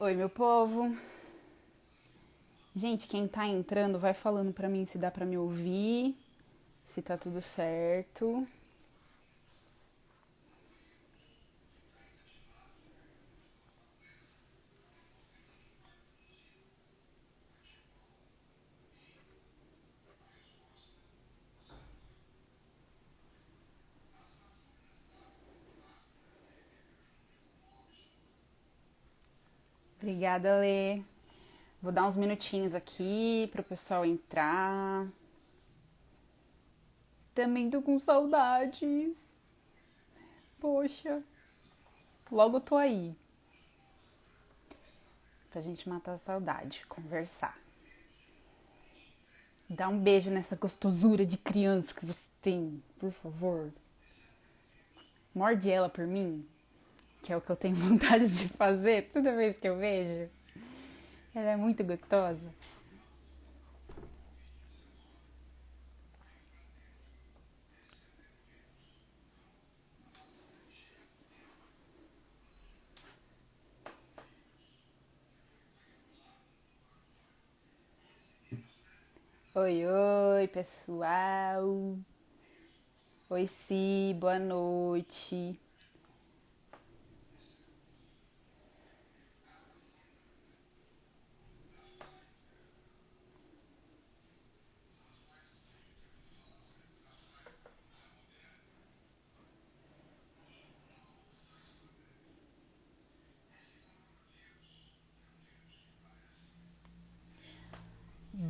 Oi, meu povo. Gente, quem tá entrando vai falando pra mim se dá pra me ouvir, se tá tudo certo. Obrigada, Lê. Vou dar uns minutinhos aqui pro pessoal entrar. Também tô com saudades. Poxa, logo tô aí. Pra gente matar a saudade, conversar. Dá um beijo nessa gostosura de criança que você tem, por favor. Morde ela por mim, que é o que eu tenho vontade de fazer toda vez que eu vejo. Ela é muito gostosa. Oi, oi, pessoal. Oi, Si, boa noite.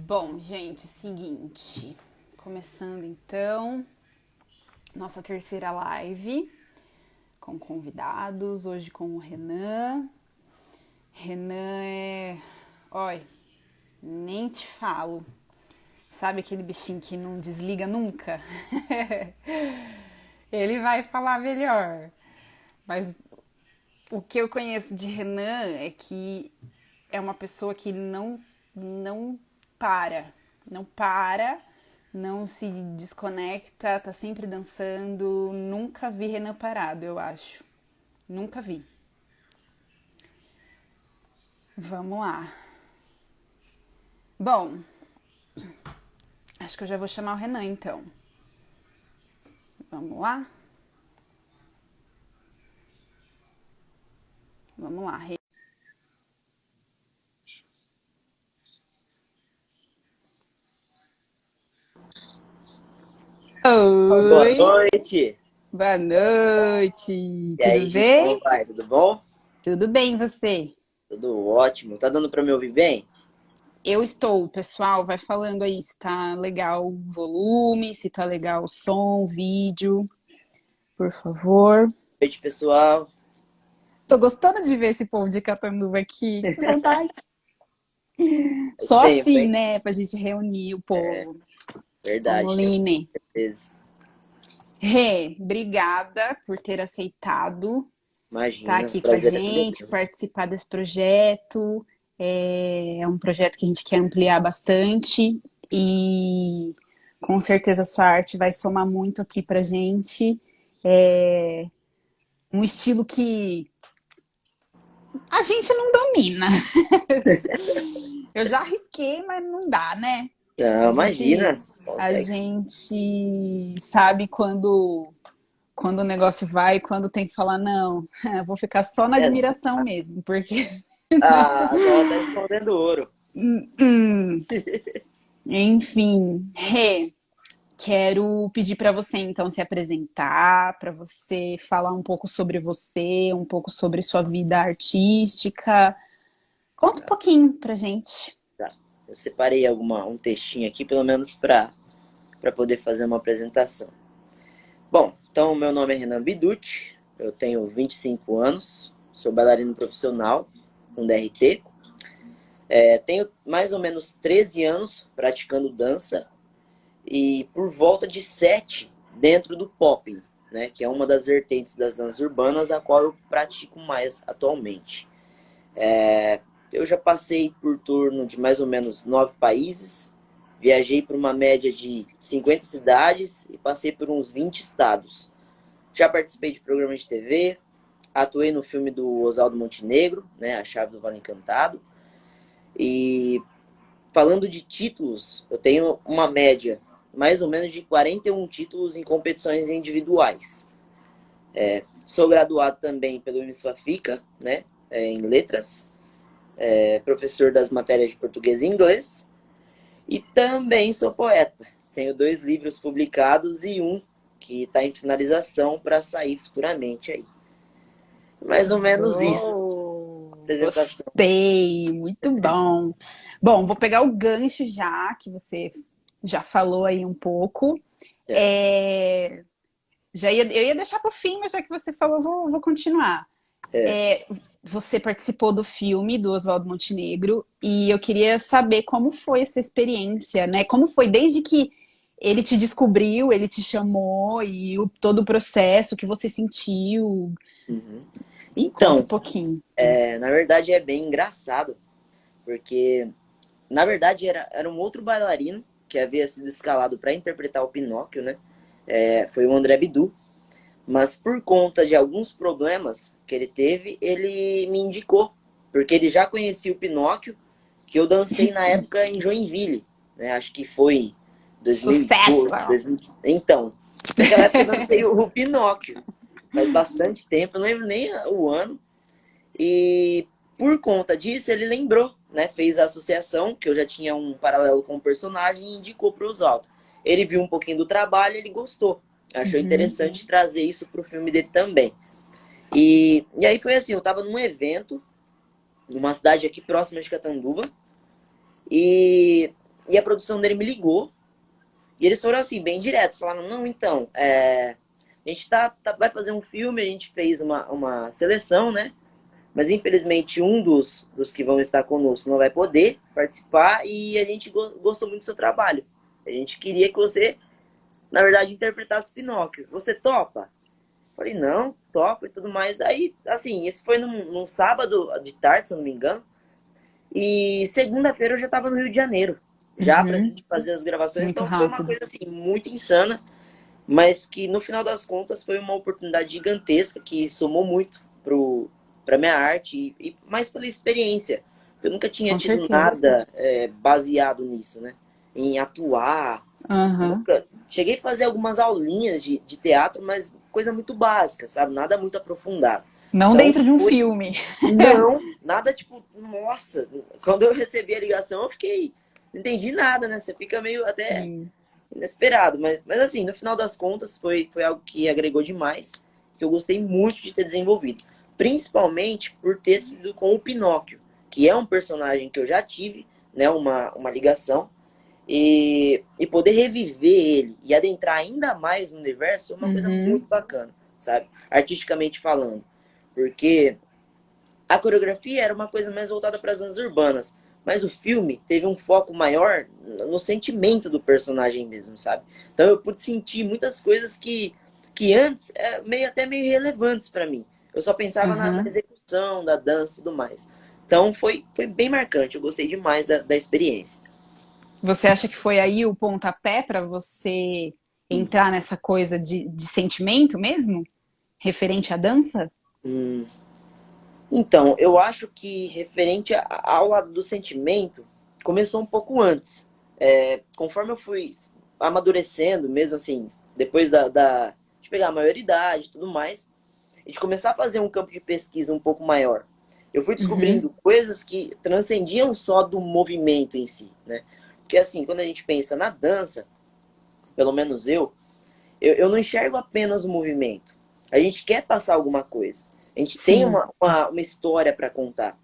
Bom, gente, seguinte. Começando então, nossa terceira live com convidados. Hoje com o Renan. Renan é. Olha, nem te falo. Sabe aquele bichinho que não desliga nunca? Ele vai falar melhor. Mas o que eu conheço de Renan é que é uma pessoa que não para, não se desconecta, tá sempre dançando. Nunca vi Renan parado, eu acho. Nunca vi. Vamos lá. Bom, acho que eu já vou chamar o Renan então. Vamos lá? Vamos lá. Boa Oi, noite. boa noite. E aí, Tudo Gi, como bem? vai? Tudo bom? Tudo bem, você? Tudo ótimo. Tá dando pra me ouvir bem? Eu estou, pessoal, vai falando aí se tá legal o volume, se tá legal o som, o vídeo, por favor. Boa noite, pessoal. Tô gostando de ver esse povo de Catanduva aqui, que saudade. Faz Só tempo, assim, hein? né, pra gente reunir o povo. Verdade, tenho Online. certeza. Rê, obrigada por ter aceitado estar Imagina, o aqui com a prazer é todo gente, meu. participar desse projeto. É um projeto que a gente quer ampliar bastante e com certeza a sua arte vai somar muito aqui pra gente. É um estilo que a gente não domina. Eu já arrisquei, mas não dá, né? A Não, gente, imagina. a Consegue sim. gente sabe quando o negócio vai e quando tem que falar não. Eu vou ficar só na É, não. admiração mesmo, porque Ah, não, tá escondendo ouro. enfim, Rê, quero pedir para você então se apresentar, para você falar um pouco sobre você, um pouco sobre sua vida artística. Conta um Tá, pouquinho pra gente. tá. Eu separei um textinho aqui, pelo menos para poder fazer uma apresentação. Bom, então meu nome é Renan Biducci, eu tenho 25 anos, sou bailarino profissional com DRT. Tenho mais ou menos 13 anos praticando dança e por volta de 7 dentro do popping, né, que é uma das vertentes das danças urbanas a qual eu pratico mais atualmente. Eu já passei por torno de mais ou menos 9 países, viajei por uma média de 50 cidades e passei por uns 20 estados. Já participei de programas de TV, atuei no filme do Oswaldo Montenegro, né, A Chave do Vale Encantado. E falando de títulos, eu tenho uma média mais ou menos de 41 títulos em competições individuais. Sou graduado também pelo Unisfafica, né, em letras, professor das matérias de português e inglês, e também sou poeta. Tenho 2 livros publicados e um que está em finalização para sair futuramente aí. Mais ou menos isso. Apresentação. Gostei, muito bom. Bom, vou pegar o gancho já, que você já falou aí um pouco. Certo. É, eu ia deixar para o fim, mas já que você falou, vou continuar. É. Você participou do filme do Oswaldo Montenegro e eu queria saber como foi essa experiência, né? Como foi desde que ele te descobriu, ele te chamou e todo o processo que você sentiu. Uhum. Conta um Então, pouquinho. na verdade é bem engraçado, porque na verdade era um outro bailarino que havia sido escalado para interpretar o Pinóquio, né? Foi o André Bidu, mas por conta de alguns problemas que ele teve, ele me indicou, porque ele já conhecia o Pinóquio, que eu dancei na época em Joinville, né? Acho que foi 2012, Sucesso! 2000. Então, naquela época eu dancei o Pinóquio, faz bastante tempo, eu não lembro nem o ano. E por conta disso, ele lembrou, né? Fez a associação, que eu já tinha um paralelo com o personagem, e indicou para o Oswaldo. Ele viu um pouquinho do trabalho, ele gostou. Achou interessante trazer isso para o filme dele também. E aí foi assim, eu estava num evento, numa cidade aqui próxima de Catanduva, e a produção dele me ligou, e eles foram assim, bem diretos, falaram, não, então, a gente vai fazer um filme, a gente fez uma seleção, né? Mas infelizmente um dos que vão estar conosco não vai poder participar e a gente gostou muito do seu trabalho. A gente queria que você, na verdade, interpretasse Pinóquio. Você topa? Falei, não, topa e tudo mais. Aí, assim, isso foi num sábado de tarde, se eu não me engano. E segunda-feira eu já estava no Rio de Janeiro, já pra gente fazer as gravações. Muito Então foi uma rápido. coisa, assim, muito insana, mas que no final das contas foi uma oportunidade gigantesca que somou muito para minha arte e mais pela experiência. Eu nunca tinha Com tido certeza. nada baseado nisso, né? Em atuar. Aham. Nunca. Cheguei a fazer algumas aulinhas de teatro, mas coisa muito básica, sabe? Nada muito aprofundado. Não Então dentro de um foi. filme. Não, nada tipo, nossa. Quando eu recebi a ligação, eu fiquei. Não entendi nada, né? Você fica meio até Sim. inesperado, mas assim, no final das contas foi algo que agregou demais, que eu gostei muito de ter desenvolvido, principalmente por ter sido com o Pinóquio, que é um personagem que eu já tive, né, uma ligação, e poder reviver ele e adentrar ainda mais no universo é uma coisa muito bacana, sabe? Artisticamente falando, porque a coreografia era uma coisa mais voltada para as danças urbanas, mas o filme teve um foco maior no sentimento do personagem mesmo, sabe? Então eu pude sentir muitas coisas que antes eram até meio irrelevantes para mim. Eu só pensava na Aham. execução, da dança e tudo mais. Então foi bem marcante, eu gostei demais da experiência. Você acha que foi aí o pontapé para você entrar nessa coisa de sentimento mesmo? Referente à dança? Hum. Então, eu acho que referente ao lado do sentimento, começou um pouco antes. Conforme eu fui amadurecendo, mesmo assim, depois de pegar a maioridade e tudo mais, e de começar a fazer um campo de pesquisa um pouco maior, eu fui descobrindo coisas que transcendiam só do movimento em si, né? Porque assim, quando a gente pensa na dança, pelo menos eu não enxergo apenas o movimento. A gente quer passar alguma coisa. A gente tem Sim. uma história para contar.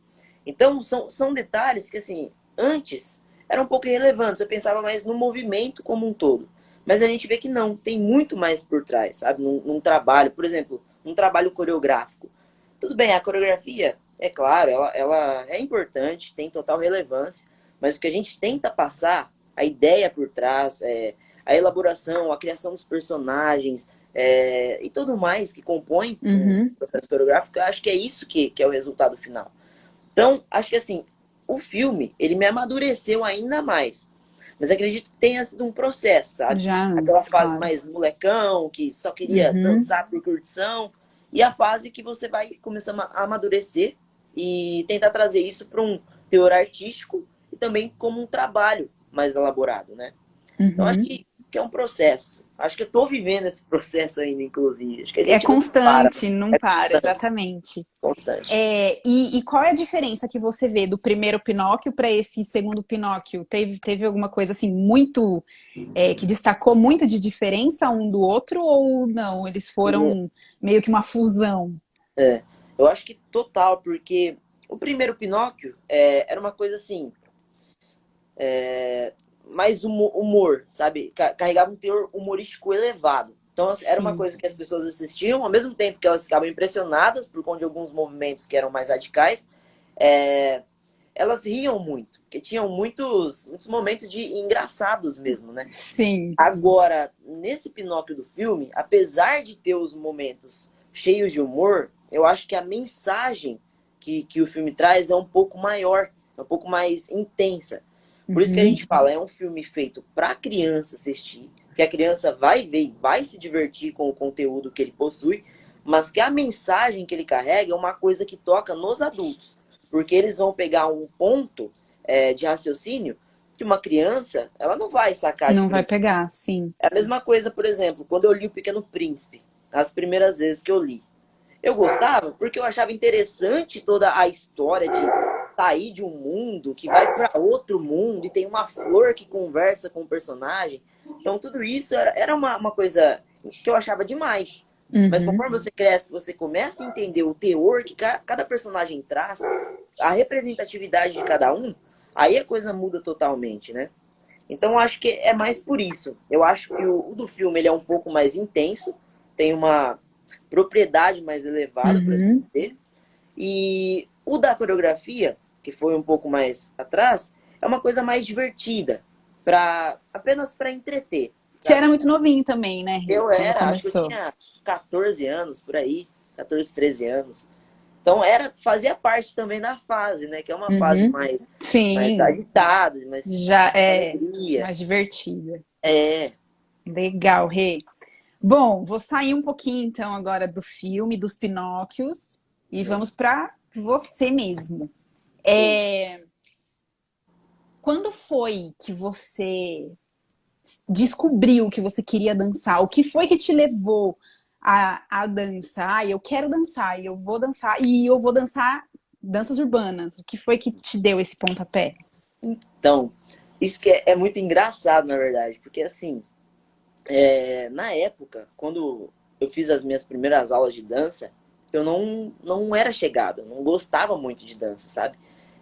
Então, são detalhes que, assim, antes eram um pouco irrelevantes. Eu pensava mais no movimento como um todo. Mas a gente vê que não, tem muito mais por trás, sabe? Num trabalho, por exemplo, num trabalho coreográfico. Tudo bem, a coreografia, é claro, ela é importante, tem total relevância, mas o que a gente tenta passar, a ideia por trás, a elaboração, a criação dos personagens e tudo mais que compõe um processo coreográfico, eu acho que é isso que é o resultado final. Então, acho que assim, o filme, ele me amadureceu ainda mais. Mas acredito que tenha sido um processo, sabe? Já Aquela antes, fase claro. mais molecão, que só queria dançar por curtição. e a fase que você vai começar a amadurecer e tentar trazer isso para um teor artístico e também como um trabalho mais elaborado, né? Então, acho Uhum. que é um processo. Acho que eu estou vivendo esse processo ainda, inclusive. Acho que a É gente não para, constante, não é para, constante, exatamente. constante. E qual é a diferença que você vê do primeiro Pinóquio para esse segundo Pinóquio? Teve alguma coisa assim muito que destacou muito de diferença um do outro ou não? Eles foram meio que uma fusão? É, eu acho que total, porque o primeiro Pinóquio era uma coisa assim, mais humor, sabe? Carregava um teor humorístico elevado. Então, assim, era uma Sim. coisa que as pessoas assistiam, ao mesmo tempo que elas ficavam impressionadas por conta de alguns movimentos que eram mais radicais, é, elas riam muito, porque tinham muitos momentos de engraçados mesmo, né? Sim. Agora, nesse Pinóquio do filme, apesar de ter os momentos cheios de humor, eu acho que a mensagem que o filme traz é um pouco maior, é um pouco mais intensa. Por isso que a Uhum. gente fala, é um filme feito para criança assistir, que a criança vai ver e vai se divertir com o conteúdo que ele possui, mas que a mensagem que ele carrega é uma coisa que toca nos adultos, porque eles vão pegar um ponto de raciocínio que uma criança, ela não vai sacar de Não vai primeira. pegar, sim. É a mesma coisa, por exemplo, quando eu li O Pequeno Príncipe, as primeiras vezes que eu li. Eu gostava porque eu achava interessante toda a história de sair de um mundo que vai para outro mundo e tem uma flor que conversa com o personagem. Então, tudo isso era uma coisa que eu achava demais. Mas Uhum. conforme você cresce, você começa a entender o teor que cada personagem traz, a representatividade de cada um, aí a coisa muda totalmente, né? Então, eu acho que é mais por isso. Eu acho que o do filme ele é um pouco mais intenso, tem uma propriedade mais elevada, por assim Uhum. dizer. E o da coreografia, que foi um pouco mais atrás, é uma coisa mais divertida, apenas para entreter, Você sabe? era muito novinho também, né, Rê, quando Acho que eu começou. tinha 14 anos por aí, 14, 13 anos. Então fazia parte também da fase, né? Que é uma fase Uhum. mais Sim, agitada, mais já de é alegria. mais divertida. É, Legal, Rê. Bom, vou sair um pouquinho então agora do filme, dos Pinóquios, e vamos para você mesmo. show. É, quando foi que você descobriu que você queria dançar? O que foi que te levou a dança? Ah, eu quero dançar, e eu vou dançar danças urbanas. O que foi que te deu esse pontapé? Então, isso que é muito engraçado, na verdade, porque assim, na época, quando eu fiz as minhas primeiras aulas de dança, eu não era chegado, eu não gostava muito de dança, sabe?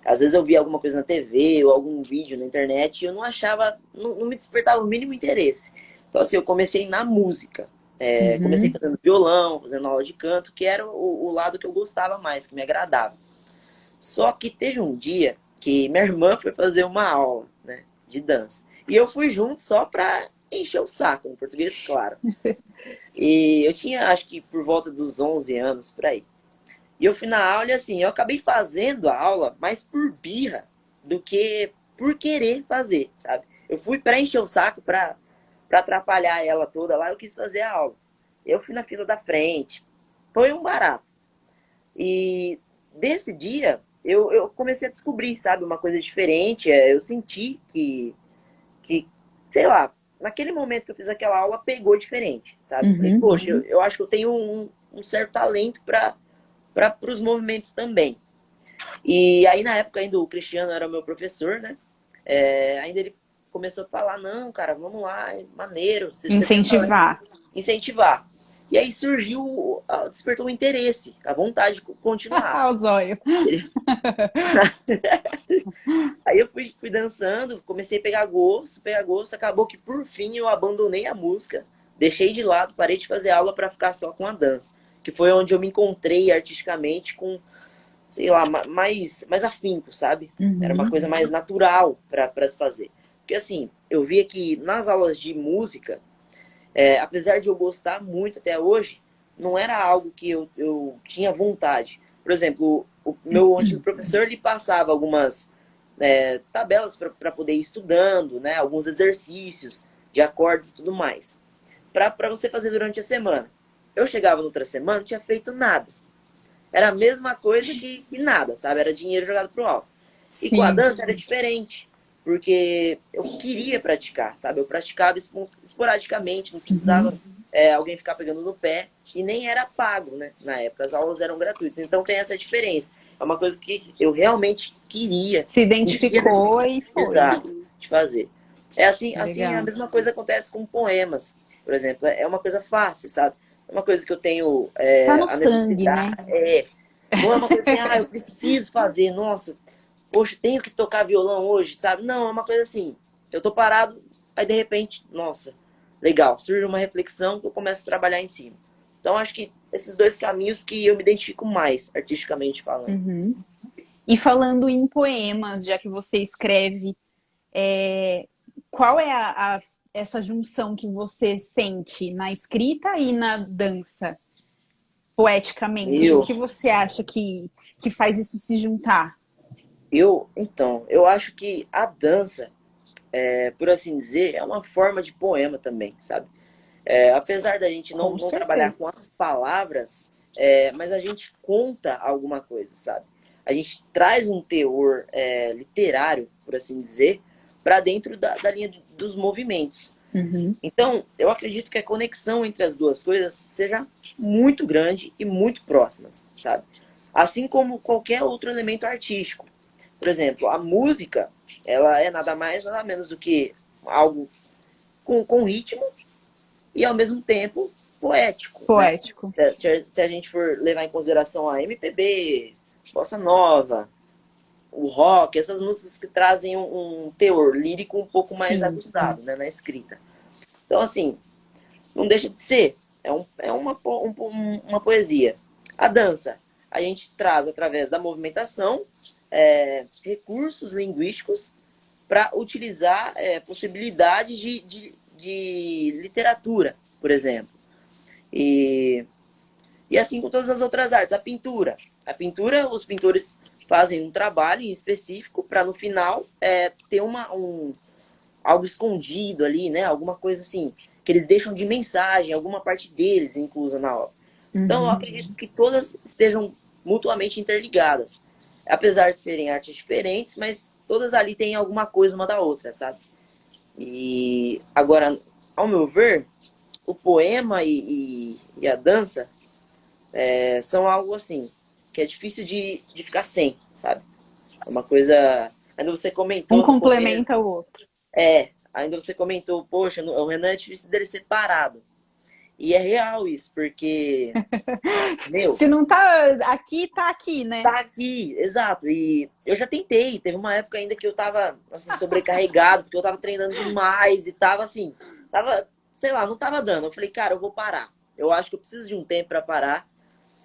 Às vezes eu via alguma coisa na TV ou algum vídeo na internet e eu não achava, não me despertava o mínimo interesse. Então, assim, eu comecei na música. Comecei Uhum. fazendo violão, fazendo aula de canto, que era o lado que eu gostava mais, que me agradava. Só que teve um dia que minha irmã foi fazer uma aula, né, de dança. E eu fui junto só pra encher o saco, em português, claro. E eu tinha, acho que por volta dos 11 anos, por aí. E eu fui na aula e assim, eu acabei fazendo a aula mais por birra do que por querer fazer, sabe? Eu fui pra encher o saco, pra atrapalhar ela toda lá, eu quis fazer a aula. Eu fui na fila da frente. Foi um barato. E desse dia, eu comecei a descobrir, sabe, uma coisa diferente. Eu senti que, sei lá, naquele momento que eu fiz aquela aula, pegou diferente, sabe? Eu falei, Uhum. poxa, eu acho que eu tenho um certo talento para os movimentos também. E aí, na época, ainda o Cristiano era o meu professor, né? Ainda ele começou a falar, não, cara, vamos lá, é maneiro, você tem um talento. Incentivar. Incentivar. E aí surgiu, despertou o interesse, a vontade de continuar. o zóio. Aí eu fui dançando, comecei a pegar gosto, acabou que por fim eu abandonei a música, deixei de lado, parei de fazer aula para ficar só com a dança, que foi onde eu me encontrei artisticamente com, sei lá, mais afinco, sabe? Era uma Uhum. coisa mais natural para se fazer. Porque assim, eu via que nas aulas de música, apesar de eu gostar muito até hoje, não era algo que eu tinha vontade. Por exemplo, o meu antigo professor ele passava algumas tabelas para poder ir estudando, né? Alguns exercícios de acordes e tudo mais, para você fazer durante a semana. eu chegava na outra semana, não tinha feito nada. Era a mesma coisa que nada, sabe? Era dinheiro jogado pro alto. E com a Sim. dança era diferente, porque eu queria praticar, sabe? Eu praticava esporadicamente, não precisava alguém ficar pegando no pé, e nem era pago, né? Na época, as aulas eram gratuitas. Então tem essa diferença. É uma coisa que eu realmente queria, Se sentia identificou necessidade, e foi. exato, de fazer. É assim a Legal. mesma coisa acontece com poemas, por exemplo. É uma coisa fácil, sabe? É uma coisa que eu tenho Tá no a sangue, necessidade. né? Não é uma coisa assim, eu preciso fazer, nossa, poxa, tenho que tocar violão hoje, sabe? Não, é uma coisa assim, eu tô parado, aí de repente, nossa, legal, surge uma reflexão que eu começo a trabalhar em cima. Então acho que esses dois caminhos que eu me identifico mais, artisticamente falando. Uhum. E falando em poemas, já que você escreve, qual é essa junção que você sente na escrita e na dança, poeticamente? O Eu, que você acha que faz isso se juntar? eu acho que a dança, por assim dizer, é uma forma de poema também, sabe? Apesar da gente Com não trabalhar certeza. com as palavras, mas a gente conta alguma coisa, sabe? A gente traz um teor literário, por assim dizer, para dentro da linha dos movimentos. Uhum. Então, eu acredito que a conexão entre as duas coisas seja muito grande e muito próximas, sabe? Assim como qualquer outro elemento artístico. Por exemplo, a música, ela é nada mais, nada menos do que algo com ritmo e ao mesmo tempo poético, né? Poético. Se a gente for levar em consideração a MPB, bossa nova, o rock, essas músicas que trazem um teor lírico um pouco mais Sim. aguçado, né, na escrita. Então, assim, não deixa de ser. Uma poesia. A dança, a gente traz através da movimentação recursos linguísticos para utilizar possibilidades de literatura, por exemplo. E, e assim com todas as outras artes. A pintura. A pintura, os pintores fazem um trabalho em específico para no final ter algo escondido ali, né? Alguma coisa assim, que eles deixam de mensagem, alguma parte deles inclusa na obra. Então eu Uhum. acredito que todas estejam mutuamente interligadas. Apesar de serem artes diferentes, mas todas ali têm alguma coisa uma da outra, sabe? E agora, ao meu ver, o poema e a dança são algo assim, que é difícil de ficar sem, sabe? É uma coisa. Ainda você Um comentou no começo. complementa o outro. Ainda você comentou, poxa, o Renan é difícil dele ser parado. E é real isso, porque, meu, Se não tá aqui, né? tá aqui, exato. E eu já tentei, teve uma época ainda que eu tava, assim, sobrecarregado, porque eu tava treinando demais e tava assim, sei lá, não tava dando. Eu falei, cara, eu vou parar. Eu acho que eu preciso de um tempo pra parar.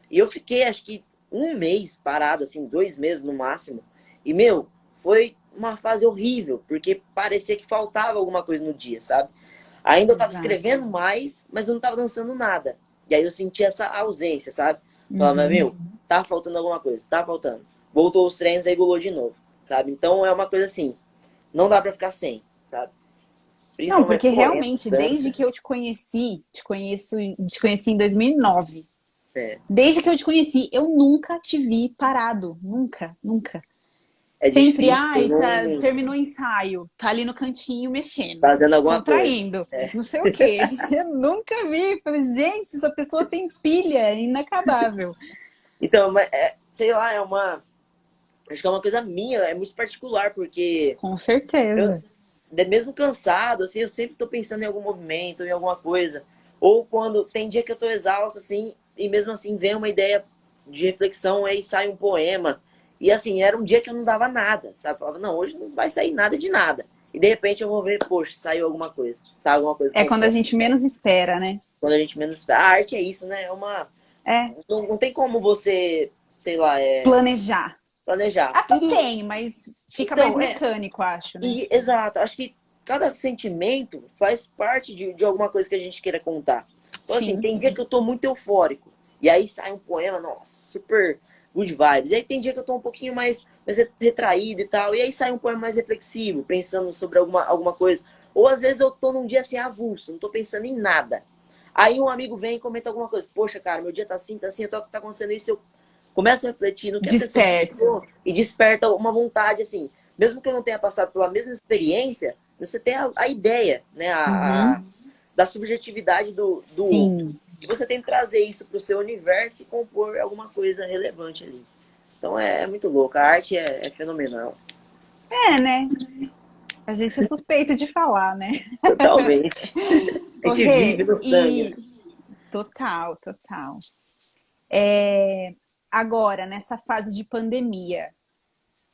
E eu fiquei, acho que um mês parado, assim, 2 meses no máximo. E, meu, foi uma fase horrível, porque parecia que faltava alguma coisa no dia, sabe? Ainda eu tava Exato. escrevendo mais, mas eu não tava dançando nada. E aí eu senti essa ausência, sabe? Falava, Uhum. meu, tá faltando alguma coisa, tá faltando. Voltou os treinos, aí rolou de novo, sabe? Então é uma coisa assim, não dá pra ficar sem, sabe? Não, Principalmente porque poema, realmente, desde dança. que eu te conheci em 2009. É, Desde que eu te conheci, eu nunca te vi parado. Nunca, nunca. é Sempre, difícil, ai, tá, não terminou o ensaio, tá ali no cantinho mexendo, fazendo alguma coisa. contraindo, É. não sei o quê. Eu nunca vi. Falei, gente, essa pessoa tem pilha, é inacabável. Então, sei lá, acho que é uma coisa minha, é muito particular, porque Com eu, certeza. mesmo cansado, assim, eu sempre tô pensando em algum movimento, em alguma coisa. Ou quando tem dia que eu tô exausto, assim, e mesmo assim vem uma ideia de reflexão, aí sai um poema. E assim, era um dia que eu não dava nada, sabe? Eu falava, não, hoje não vai sair nada de nada. E de repente eu vou ver, poxa, saiu alguma coisa, tá? Alguma coisa É quando a composta. gente menos espera, né? Quando a gente menos espera. A arte é isso, né? É, Não tem como você, sei lá, planejar. planejar. Até Tudo. tem, mas fica mais Então, mecânico, acho, né? exato. Acho que cada sentimento faz parte de alguma coisa que a gente queira contar. Então, assim, Sim. tem dia que eu tô muito eufórico. E aí sai um poema, nossa, super good vibes. E aí tem dia que eu tô um pouquinho mais retraído e tal. E aí sai um poema mais reflexivo, pensando sobre alguma coisa. Ou às vezes eu tô num dia assim avulso, não tô pensando em nada. Aí um amigo vem e comenta alguma coisa. Poxa, cara, meu dia tá assim, tá acontecendo isso. Eu começo a refletir no que a pessoa Desperta. falou e desperta uma vontade, assim. Mesmo que eu não tenha passado pela mesma experiência, você tem a ideia, né? Uhum. Da subjetividade do outro. Sim. E você tem que trazer isso para o seu universo e compor alguma coisa relevante ali. Então é muito louco. A arte é fenomenal. É, né? A gente é suspeito de falar, né? Totalmente. A Ô, gente vive Rê, no sangue, né? e total, total. É, agora, nessa fase de pandemia,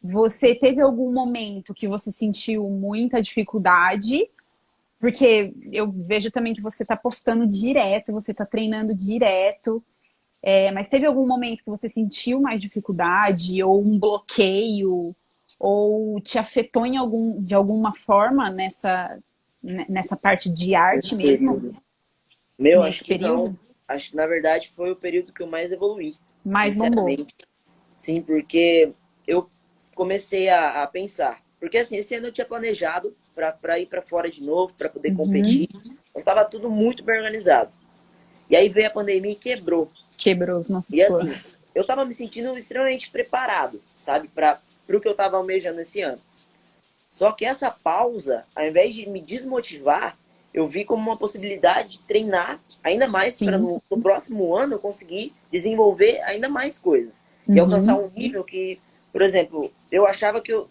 você teve algum momento que você sentiu muita dificuldade? Porque eu vejo também que você está postando direto, você está treinando direto. Mas teve algum momento que você sentiu mais dificuldade, ou um bloqueio, ou te afetou de alguma forma nessa parte de arte Nesse mesmo, período. Meu, nesse acho que não. período? Acho que na verdade foi o período que eu mais evoluí, Mais bombou. sinceramente. Sim, porque eu comecei a pensar. Porque assim, esse ano eu tinha planejado para ir para fora de novo, para poder Uhum. competir. Então tava tudo muito bem organizado. E aí veio a pandemia e quebrou. Quebrou os nossos E assim, planos. eu tava me sentindo extremamente preparado, sabe, para o que eu tava almejando esse ano. Só que essa pausa, ao invés de me desmotivar, eu vi como uma possibilidade de treinar ainda mais para Sim. no próximo ano eu conseguir desenvolver ainda mais coisas e alcançar Uhum. um nível que, por exemplo, eu achava que eu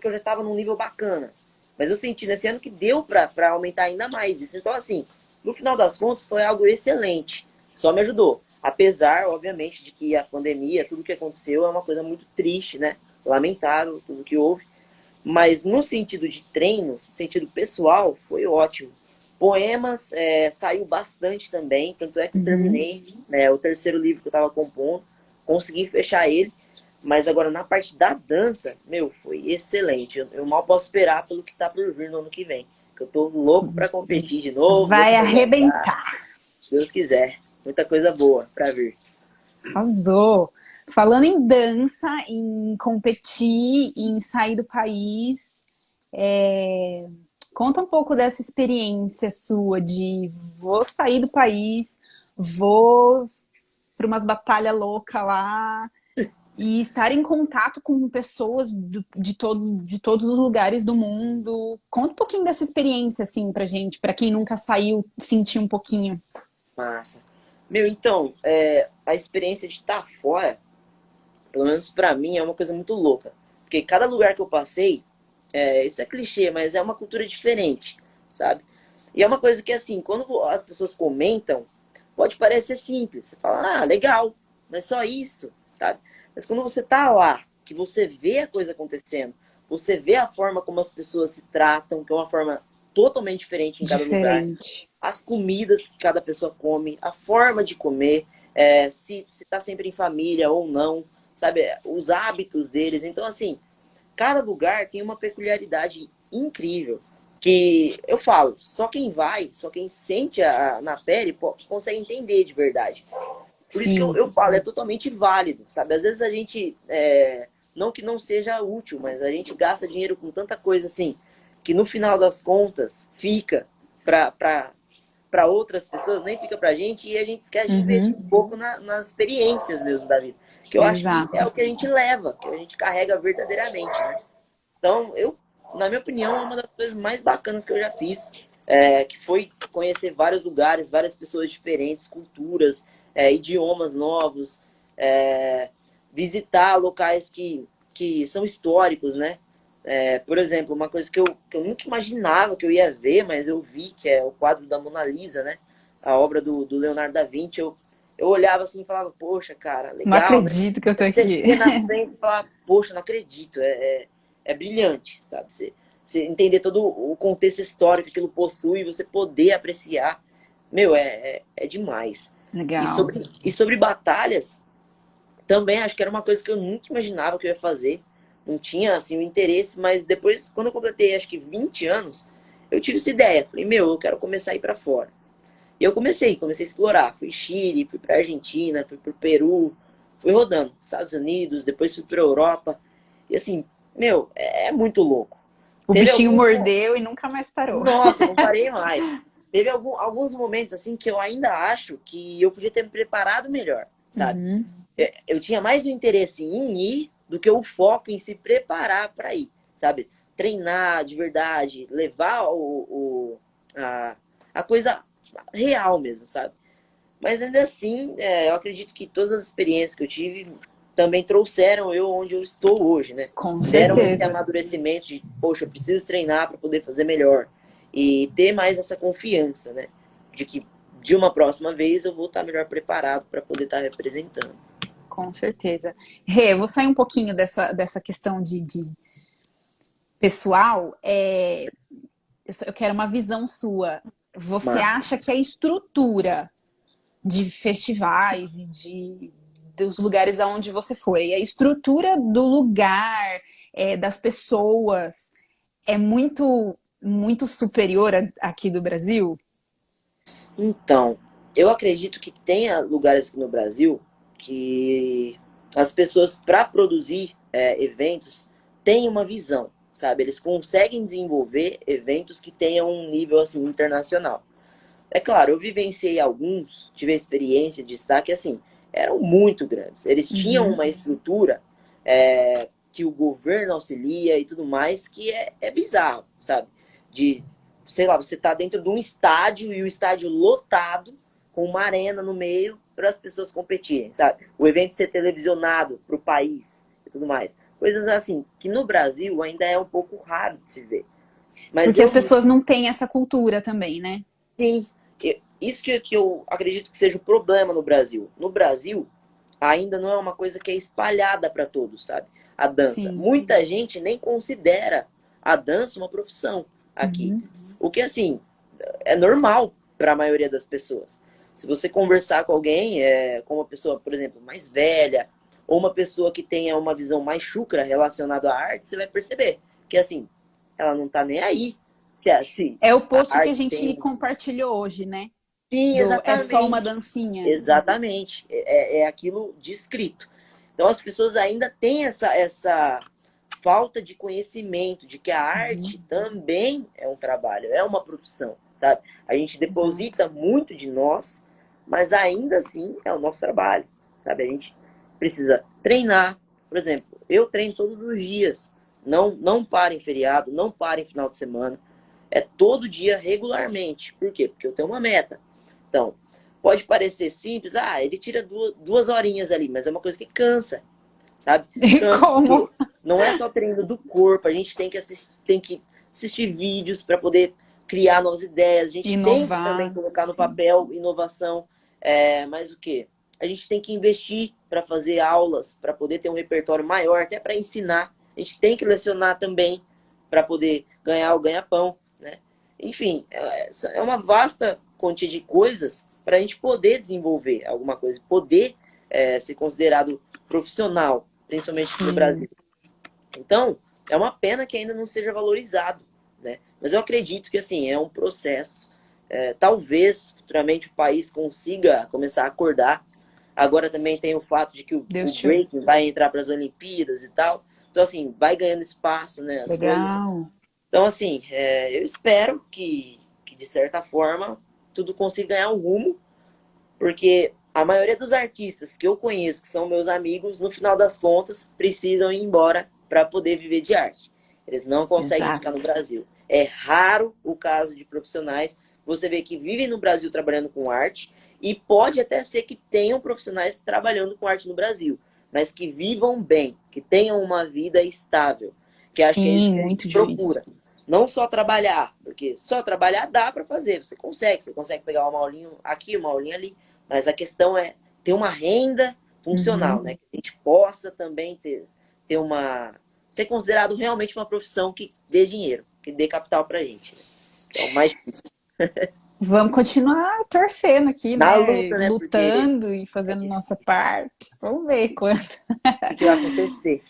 já estava num nível bacana, mas eu senti nesse ano que deu para aumentar ainda mais isso. Então, assim, no final das contas, foi algo excelente, só me ajudou. Apesar, obviamente, de que a pandemia, tudo que aconteceu é uma coisa muito triste, né? Lamentável, tudo que houve. Mas no sentido de treino, no sentido pessoal, foi ótimo. Poemas saiu bastante também, tanto é que eu Uhum. terminei, né, o terceiro livro que eu estava compondo, consegui fechar ele, mas agora na parte da dança, meu, foi excelente. Eu mal posso esperar pelo que está por vir no ano que vem. Que eu tô louco para competir de novo, louco Vai para dançar, arrebentar. se Deus quiser. Muita coisa boa para vir. Arrasou. Falando em dança, em competir, em sair do país, conta um pouco dessa experiência sua de vou sair do país, vou para umas batalhas loucas lá e estar em contato com pessoas de todos os lugares do mundo. Conta um pouquinho dessa experiência, assim, pra gente, pra quem nunca saiu, sentir um pouquinho. Massa. Meu, então, a experiência de estar fora, pelo menos pra mim, é uma coisa muito louca. Porque cada lugar que eu passei, isso é clichê, mas é uma cultura diferente, sabe? E é uma coisa que, assim, quando as pessoas comentam, pode parecer simples. Você fala, ah, legal, mas só isso, sabe? Mas quando você tá lá, que você vê a coisa acontecendo, você vê a forma como as pessoas se tratam, que é uma forma totalmente diferente em cada lugar, Diferente. as comidas que cada pessoa come, a forma de comer, se está sempre em família ou não, sabe? Os hábitos deles. Então, assim, cada lugar tem uma peculiaridade incrível. Que eu falo, só quem vai, só quem sente na pele consegue entender de verdade. Por isso que Sim. eu falo, é totalmente válido, sabe? Às vezes a gente, não que não seja útil, mas a gente gasta dinheiro com tanta coisa assim, que no final das contas fica para outras pessoas, nem fica pra gente, e a gente quer investir um Uhum. pouco nas experiências mesmo da vida. Que eu acho que é Exato. o que a gente leva, que a gente carrega verdadeiramente, né? Então, na minha opinião, é uma das coisas mais bacanas que eu já fiz, que foi conhecer vários lugares, várias pessoas diferentes, culturas, idiomas novos, visitar locais que são históricos, né? Por exemplo, uma coisa que eu nunca imaginava que eu ia ver, mas eu vi, que é o quadro da Mona Lisa, né? A obra do Leonardo da Vinci. Eu olhava assim e falava, poxa, cara, Não legal, né? acredito que eu tô Você aqui. vê na frente e fala, poxa, não acredito, é brilhante, sabe? Você entender todo o contexto histórico que aquilo possui, você poder apreciar, meu, é demais. Legal. E sobre batalhas, também acho que era uma coisa que eu nunca imaginava que eu ia fazer. Não tinha, assim, o interesse, mas depois, quando eu completei, acho que 20 anos, eu tive essa ideia. Falei, meu, eu quero começar a ir pra fora. E eu comecei a explorar. Fui Chile, fui pra Argentina, fui pro Peru, fui rodando. Estados Unidos, depois fui pra Europa. E assim, meu, é muito louco. O Teve bichinho alguns. mordeu e nunca mais parou. Nossa, não parei mais. teve alguns momentos assim que eu ainda acho que eu podia ter me preparado melhor, sabe? Uhum. Eu tinha mais o interesse em ir do que o foco em se preparar para ir, sabe? Treinar de verdade, levar a, a coisa real mesmo, sabe? Mas ainda assim, eu acredito que todas as experiências que eu tive também trouxeram eu onde eu estou hoje, né? Com Deram esse certeza. amadurecimento de, poxa, eu preciso treinar para poder fazer melhor. E ter mais essa confiança, né? De que de uma próxima vez eu vou estar melhor preparado para poder estar representando. Com certeza. Rê, eu vou sair um pouquinho dessa questão de pessoal. Eu quero uma visão sua. Você Massa. acha que a estrutura de festivais e dos lugares aonde você foi, a estrutura do lugar, das pessoas, é muito superior aqui do Brasil? Então, eu acredito que tenha lugares aqui no Brasil que as pessoas, para produzir eventos, têm uma visão, sabe? Eles conseguem desenvolver eventos que tenham um nível assim internacional. É claro, eu vivenciei alguns, tive a experiência de estar que assim eram muito grandes. Eles tinham Uhum. uma estrutura que o governo auxilia e tudo mais que é bizarro, sabe? De, sei lá, você tá dentro de um estádio e o estádio lotado com uma arena no meio para as pessoas competirem, sabe? O evento ser televisionado para o país e tudo mais. Coisas assim que no Brasil ainda é um pouco raro de se ver. Mas Porque as eu pessoas não têm essa cultura também, né? sim, isso que eu acredito que seja o problema no Brasil. No Brasil, ainda não é uma coisa que é espalhada para todos, sabe? A dança. Sim. Muita gente nem considera a dança uma profissão aqui. Uhum. O que, assim, é normal para a maioria das pessoas. Se você conversar com alguém, com uma pessoa, por exemplo, mais velha, ou uma pessoa que tenha uma visão mais chucra relacionada à arte, você vai perceber que, assim, ela não tá nem aí se É o a post que a arte tem gente um. compartilhou hoje, né? Sim, É só uma exatamente. dancinha. Exatamente. É aquilo descrito. Então as pessoas ainda têm essa falta de conhecimento de que a arte Uhum. também é um trabalho, é uma profissão, sabe? A gente Exato. deposita muito de nós, mas ainda assim é o nosso trabalho, sabe? A gente precisa treinar. Por exemplo, eu treino todos os dias. Não para em feriado, não para em final de semana. É todo dia regularmente. Por quê? Porque eu tenho uma meta. Então, pode parecer simples, ele tira duas horinhas ali, mas é uma coisa que cansa, sabe? E Cansa como? porque não é só treino do corpo, a gente tem que assistir vídeos para poder criar novas ideias, a gente tem que também Inovar, colocar no sim. papel inovação, mas o que? A gente tem que investir para fazer aulas, para poder ter um repertório maior, até para ensinar. A gente tem que lecionar também para poder ganhar o ganha-pão, né? Enfim, é uma vasta quantia de coisas para a gente poder desenvolver alguma coisa, poder ser considerado profissional, principalmente aqui no Sim. Brasil. Então, é uma pena que ainda não seja valorizado, né? Mas eu acredito que assim é um processo. Talvez futuramente o país consiga começar a acordar. Agora também tem o fato de que o Deus te ouça. breaking vai entrar para as Olimpíadas e tal. Então assim vai ganhando espaço, né? As coisas. Legal. Então assim, eu espero que de certa forma tudo consiga ganhar um rumo, porque a maioria dos artistas que eu conheço, que são meus amigos, no final das contas, precisam ir embora para poder viver de arte. Eles não conseguem ficar no Exato. Brasil. É raro o caso de profissionais você vê que vivem no Brasil trabalhando com arte, e pode até ser que tenham profissionais trabalhando com arte no Brasil, mas que vivam bem, que tenham uma vida estável, que acho que é isso Sim, que a muito gente difícil. procura. Não só trabalhar, porque só trabalhar dá para fazer, você consegue pegar uma aulinha aqui, uma aulinha ali, mas a questão é ter uma renda funcional, Uhum. né? Que a gente possa também ter uma. Ser considerado realmente uma profissão que dê dinheiro, que dê capital pra gente. Né? É o mais difícil. Vamos continuar torcendo aqui, Na né? luta, né? Porque Lutando e é fazendo nossa difícil. parte. Vamos ver quanto. O que vai acontecer?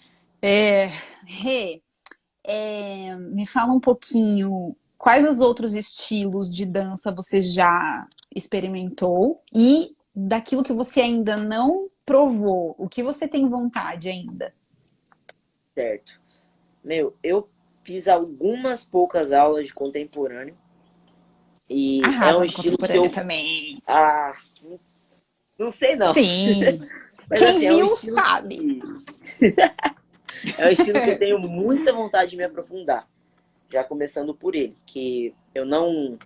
É, Rê, me fala um pouquinho quais os outros estilos de dança você já experimentou e daquilo que você ainda não provou, o que você tem vontade ainda? Certo. Meu, eu fiz algumas poucas aulas de contemporâneo e É um arrasa no estilo que contemporâneo eu. também. Ah, não sei não. Sim. Mas Quem assim, é um viu, estilo sabe. que. É um estilo que eu tenho muita vontade de me aprofundar. Já começando por ele, que eu não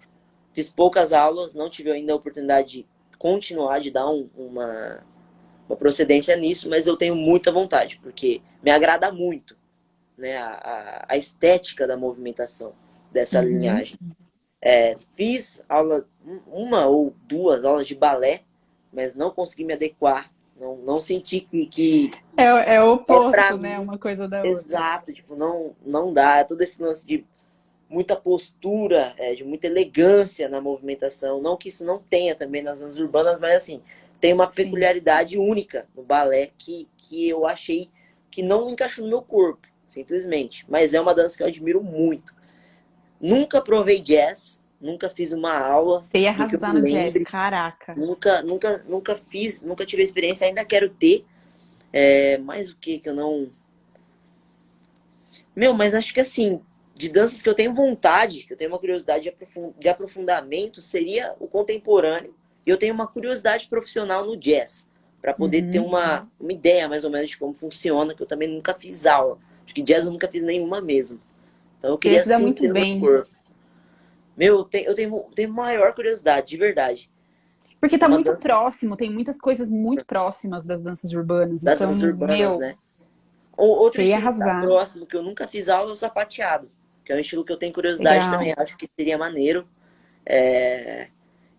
fiz poucas aulas, não tive ainda a oportunidade de continuar, de dar uma procedência nisso, mas eu tenho muita vontade, porque me agrada muito, né, a estética da movimentação dessa Uhum. linhagem. Fiz aula, uma ou duas aulas de balé, mas não consegui me adequar, não senti que É o é pra oposto, né? mim Uma coisa da outra. exato, tipo, não dá, todo esse lance de muita postura, de muita elegância na movimentação. Não que isso não tenha também nas danças urbanas, mas assim, tem uma Sim. peculiaridade única no balé que eu achei que não encaixou no meu corpo, simplesmente. Mas é uma dança que eu admiro muito. Nunca provei jazz, nunca fiz uma aula, Você ia do que eu arrasar me no jazz, lembre. caraca. Nunca fiz, nunca tive a experiência, ainda quero ter. Mas o que eu não. Meu, mas acho que assim, de danças que eu tenho vontade, que eu tenho uma curiosidade de aprofundamento, seria o contemporâneo. E eu tenho uma curiosidade profissional no jazz, para poder ter Uhum. uma ideia mais ou menos de como funciona, que eu também nunca fiz aula. Acho que jazz eu nunca fiz nenhuma mesmo. Então eu Você ia queria se dar muito sentir no meu bem. corpo. Meu, eu tenho maior curiosidade, de verdade. Porque tá Uma muito dança próximo, tem muitas coisas muito próximas das danças urbanas. das Então, danças urbanas, meu, né? Outro você ia estilo que tá arrasar. próximo, que eu nunca fiz aula, é o sapateado. Que é um estilo que eu tenho curiosidade também. Legal. Acho que seria maneiro. É,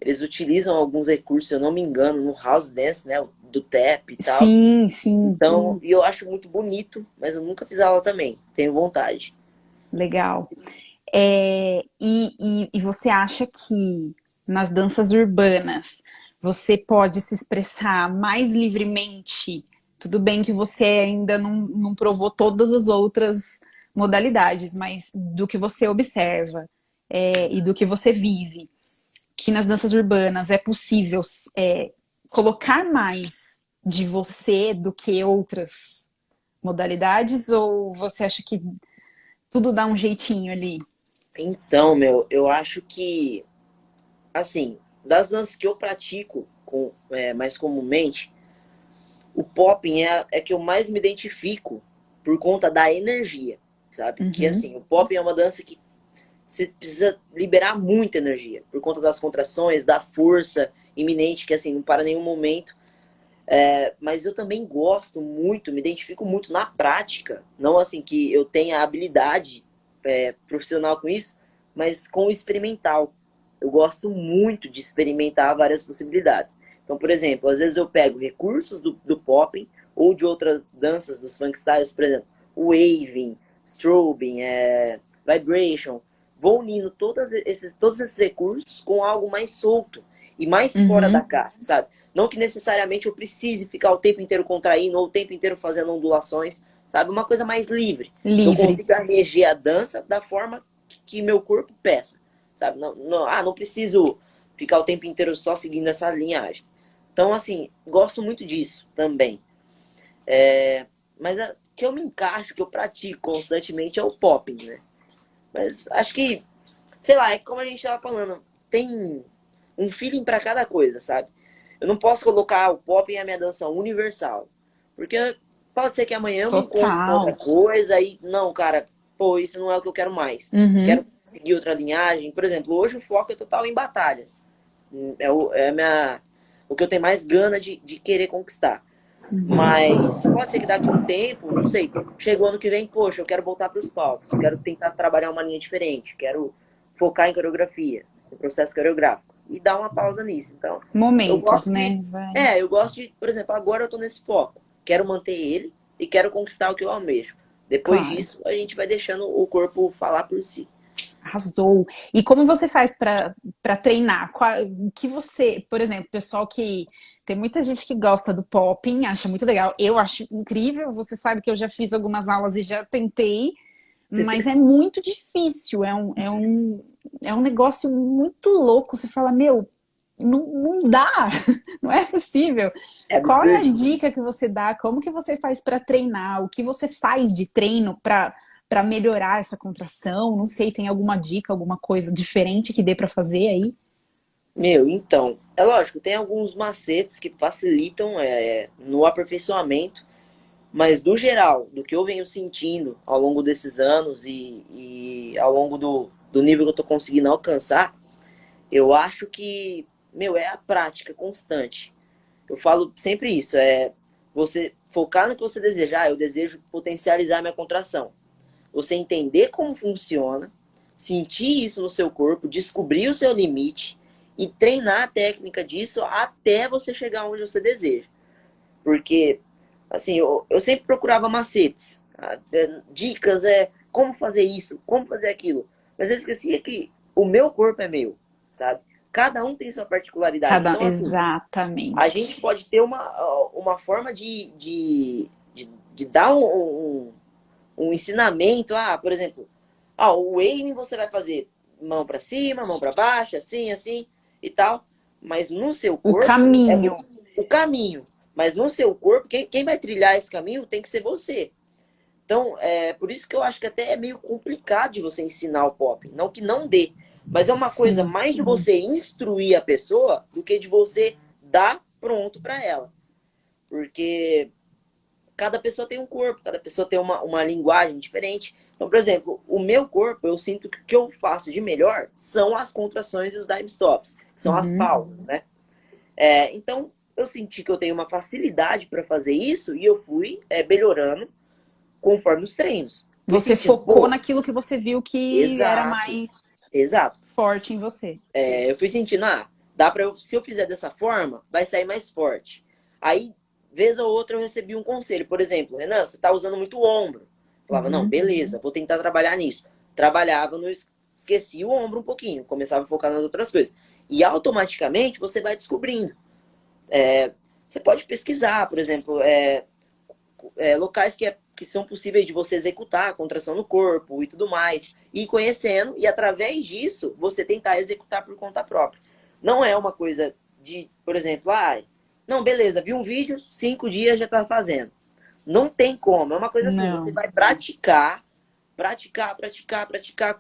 eles utilizam alguns recursos, se eu não me engano, no house dance, né? Do tap e tal. Sim, sim, Então, e eu acho muito bonito, mas eu nunca fiz aula também. Tenho vontade. legal. E você acha que nas danças urbanas você pode se expressar mais livremente? Tudo bem que você ainda não provou todas as outras modalidades, mas do que você observa, e do que você vive, que nas danças urbanas é possível, colocar mais de você do que outras modalidades, ou você acha que tudo dá um jeitinho ali? Então, meu, eu acho que, assim, das danças que eu pratico mais comumente, o popping é que eu mais me identifico por conta da energia, sabe? Que Uhum. assim, o popping é uma dança que você precisa liberar muita energia por conta das contrações, da força iminente, que assim, não para nenhum momento. Mas eu também gosto muito, me identifico muito na prática, não assim que eu tenha habilidade profissional com isso, mas com o experimental. Eu gosto muito de experimentar várias possibilidades. Então, por exemplo, às vezes eu pego recursos do popping ou de outras danças dos funk styles, por exemplo, waving, strobing, vibration, vou unindo todos esses recursos com algo mais solto e mais fora da Uhum. caixa, sabe? Não que necessariamente eu precise ficar o tempo inteiro contraindo ou o tempo inteiro fazendo ondulações, sabe? Uma coisa mais livre. Que eu Livre. consiga reger a dança da forma que meu corpo peça, sabe? Não preciso ficar o tempo inteiro só seguindo essa linhagem. Então, assim, gosto muito disso também. Mas a que eu me encaixo, que eu pratico constantemente é o popping, né? Mas acho que, sei lá, é como a gente tava falando, tem um feeling para cada coisa, sabe? Eu não posso colocar o pop em a minha dança universal. Porque pode ser que amanhã eu me encontre com outra Total. coisa e, não, cara, pô, isso não é o que eu quero mais. Quero Uhum. seguir outra linhagem. Por exemplo, hoje o foco é total em batalhas. O que eu tenho mais gana de querer conquistar. Mas pode ser que daqui a um tempo, não sei, chegou ano que vem, poxa, eu quero voltar para os palcos, quero tentar trabalhar uma linha diferente, quero focar em coreografia, no processo coreográfico, e dar uma pausa nisso. Então, eu Momentos, gosto de. né? Vai. Eu gosto de, por exemplo, agora eu tô nesse foco, quero manter ele e quero conquistar o que eu almejo. Depois Claro. disso, a gente vai deixando o corpo falar por si. Arrasou. E como você faz para treinar? O que você, por exemplo, pessoal que tem muita gente que gosta do popping, acha muito legal. Eu acho incrível. Você sabe que eu já fiz algumas aulas e já tentei, mas é muito difícil. É um negócio muito louco. Você fala, meu, não dá, não é possível. É Qual é a absurdo. dica que você dá? Como que você faz para treinar? O que você faz de treino para melhorar essa contração? Não sei, tem alguma dica, alguma coisa diferente que dê para fazer aí? Meu, então, é lógico, tem alguns macetes que facilitam no aperfeiçoamento, mas do geral, do que eu venho sentindo ao longo desses anos e ao longo do nível que eu tô conseguindo alcançar, eu acho que, meu, é a prática constante. Eu falo sempre isso, é você focar no que você deseja. Ah, eu desejo potencializar minha contração. Você entender como funciona, sentir isso no seu corpo, descobrir o seu limite e treinar a técnica disso até você chegar onde você deseja. Porque, assim, eu sempre procurava macetes, dicas, como fazer isso, como fazer aquilo. Mas eu esquecia que o meu corpo é meu, sabe? Cada um tem sua particularidade. Cada, Então, assim, a gente exatamente. pode ter uma forma de dar um ensinamento. Ah, por exemplo, o waving você vai fazer mão para cima, mão para baixo, assim, assim e tal. Mas no seu O corpo é caminho. o caminho. Mas no seu corpo, quem vai trilhar esse caminho tem que ser você. Então, por isso que eu acho que até é meio complicado de você ensinar o pop. Não que não dê, mas é uma coisa Sim. mais de você instruir a pessoa do que de você dar pronto para ela. Porque cada pessoa tem um corpo, cada pessoa tem uma linguagem diferente. Então, por exemplo, o meu corpo, eu sinto que o que eu faço de melhor são as contrações e os dime stops, que são as Uhum. pausas, né? Então, eu senti que eu tenho uma facilidade para fazer isso e eu fui melhorando conforme os treinos. Fui Você sentindo, focou pô, naquilo que você viu que era exato, mais exato. forte em você. Eu fui sentindo, dá pra se eu fizer dessa forma, vai sair mais forte. Aí, vez ou outra, eu recebi um conselho. Por exemplo, Renan, você tá usando muito o ombro. Eu falava, não, Uhum. beleza, vou tentar trabalhar nisso. Trabalhava, não esqueci o ombro um pouquinho, começava a focar nas outras coisas. E automaticamente você vai descobrindo. Você pode pesquisar, por exemplo, locais que são possíveis de você executar a contração no corpo e tudo mais. E ir conhecendo, e através disso, você tentar executar por conta própria. Não é uma coisa de, por exemplo, não, beleza, vi um vídeo, 5 dias já tá fazendo. Não tem como. É uma coisa assim, você Não. vai praticar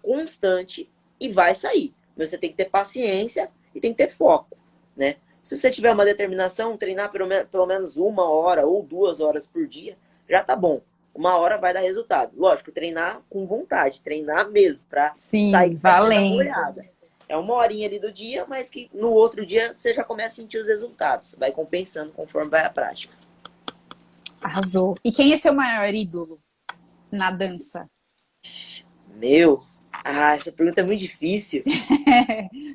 constante e vai sair. Mas você tem que ter paciência e tem que ter foco, né? Se você tiver uma determinação, treinar pelo menos 1 hora ou 2 horas por dia, já tá bom. 1 hora vai dar resultado. Lógico, treinar com vontade, treinar mesmo, pra sair Sim, com a perna valendo. molhada. É 1 horinha ali do dia, mas que no outro dia você já começa a sentir os resultados. Vai compensando conforme vai a prática. Arrasou. E quem é seu maior ídolo na dança? Meu, essa pergunta é muito difícil.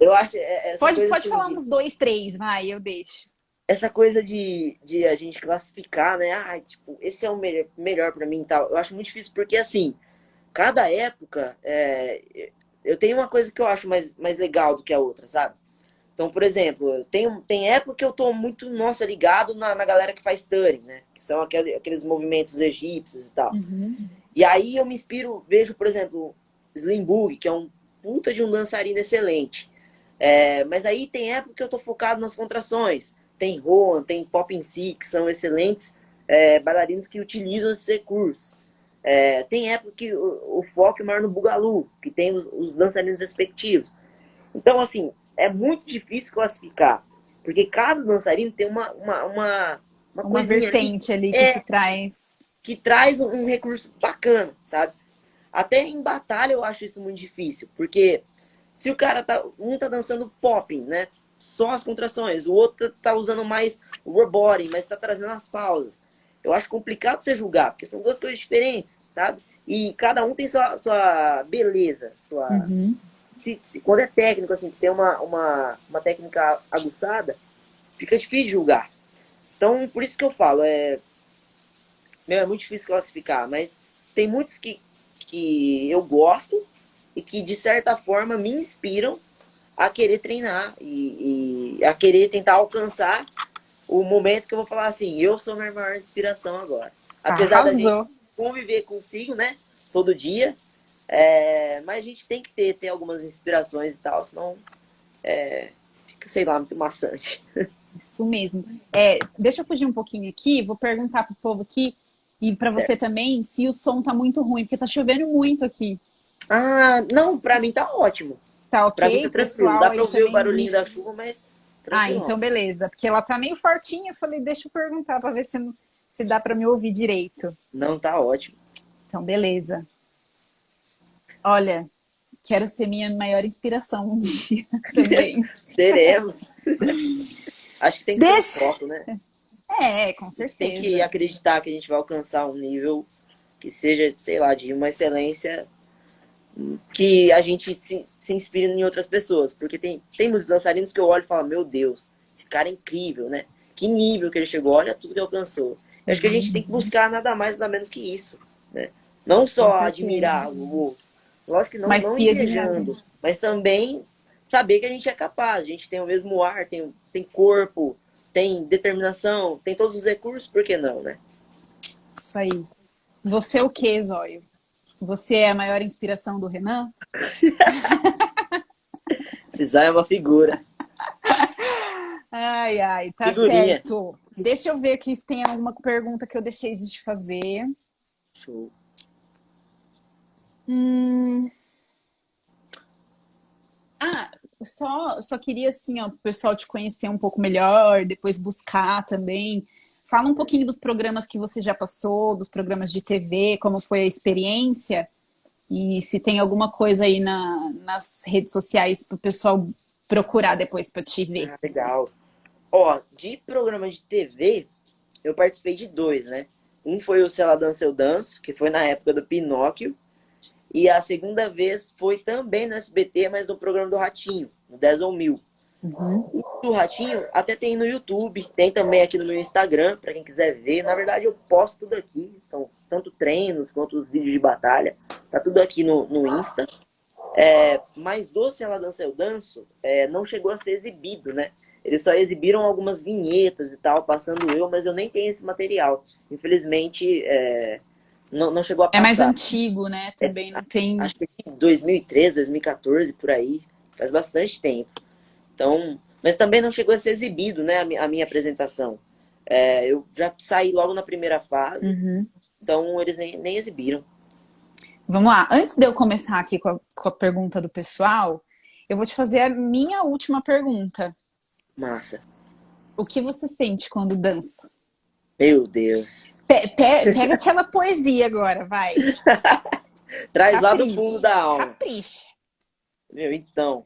Eu acho essa Pode, coisa pode assim falar de uns dois, três, vai, eu deixo. essa coisa de a gente classificar, né? Tipo, esse é o melhor para mim e tal. Eu acho muito difícil porque assim, cada época eu tenho uma coisa que eu acho mais legal do que a outra, sabe? Então, por exemplo, tem época que eu tô muito, nossa, ligado na galera que faz Turing, né? Que são aqueles movimentos egípcios e tal. Uhum. E aí eu me inspiro, vejo, por exemplo, Slim Bug, que é um puta de um dançarino excelente. Mas aí tem época que eu tô focado nas contrações. Tem Roan, tem Pop in Si, que são excelentes bailarinos que utilizam esses recursos. Tem época que o foco é maior no Bugalu, que tem os dançarinos respectivos. Então, assim, é muito difícil classificar, porque cada dançarino tem uma Uma coisinha ali vertente ali que te traz. que traz um recurso bacana, sabe? Até em batalha eu acho isso muito difícil, porque se o cara um tá dançando popping, né? Só as contrações, o outro tá usando mais o roboting, mas tá trazendo as pausas. Eu acho complicado você julgar, porque são duas coisas diferentes, sabe? E cada um tem sua beleza, Uhum. quando é técnico, assim, tem uma técnica aguçada, fica difícil de julgar. Então, por isso que eu falo, é muito difícil classificar, mas tem muitos que eu gosto e que, de certa forma, me inspiram a querer treinar e a querer tentar alcançar o momento que eu vou falar assim, eu sou minha maior inspiração agora. Apesar da gente Arrasou. conviver consigo, né, todo dia, mas a gente tem que ter algumas inspirações e tal, senão fica, sei lá, muito maçante. Isso mesmo. Deixa eu fugir um pouquinho aqui, vou perguntar pro povo aqui e para você Certo. também se o som tá muito ruim, porque tá chovendo muito aqui. Não, pra mim tá ótimo. Tá Pra mim tá ok? tranquilo. Pessoal Dá pra aí ouvir o também barulhinho da chuva, mas Ah, tranquilão. então beleza. Porque ela tá meio fortinha. Eu falei, deixa eu perguntar pra ver se dá pra me ouvir direito. Não, tá ótimo. Então, beleza. Olha, quero ser minha maior inspiração um dia também. Seremos. Acho que tem que ser um Deixa! foco, né? É, com A gente tem que certeza. acreditar que a gente vai alcançar um nível que seja, sei lá, de uma excelência que a gente se inspire em outras pessoas. Porque tem muitos dançarinos que eu olho e falo, meu Deus, esse cara é incrível, né? Que nível que ele chegou, olha tudo que alcançou. Eu acho que a gente tem que buscar nada mais, nada menos que isso, né? Não Com só certeza. admirar o outro, lógico que não, Mas não se admirar também. invejando, mas também saber que a gente é capaz, a gente tem o mesmo ar, tem corpo, tem determinação, tem todos os recursos, por que não, né? Isso aí. Você é o quê, Zóio? Você é a maior inspiração do Renan? Precisar é uma figura. Ai, ai, tá Figurinha. certo. Deixa eu ver aqui se tem alguma pergunta que eu deixei de te fazer. Show. Hum, Ah, só queria assim, ó, o pessoal te conhecer um pouco melhor, depois buscar também. Fala um pouquinho dos programas que você já passou, dos programas de TV, como foi a experiência e se tem alguma coisa aí nas redes sociais para o pessoal procurar depois para te ver. Ah, legal. Ó, de programa de TV, eu participei de dois, né? Um foi o Se Ela Dança Eu Danço, que foi na época do Pinóquio. E a segunda vez foi também no SBT, mas no programa do Ratinho, no 10 ou 1000. Uhum. O do Ratinho até tem no YouTube, tem também aqui no meu Instagram, para quem quiser ver. Na verdade, eu posto tudo aqui, então, tanto treinos quanto os vídeos de batalha. Tá tudo aqui no Insta. Mas do Se Ela Dança Eu Danço, não chegou a ser exibido, né? Eles só exibiram algumas vinhetas e tal, passando eu, mas eu nem tenho esse material. Infelizmente, não chegou a É mais passar. antigo, né? Também não tem. Acho que 2013, 2014, por aí. Faz bastante tempo. Então, mas também não chegou a ser exibido, né, a minha apresentação. Eu já saí logo na primeira fase, Uhum. então eles nem exibiram. Vamos lá. Antes de eu começar aqui com a pergunta do pessoal, eu vou te fazer a minha última pergunta. Massa. O que você sente quando dança? Meu Deus. Pega aquela poesia agora, vai. Traz lá do fundo Capriche. da alma. Capriche. Meu, então,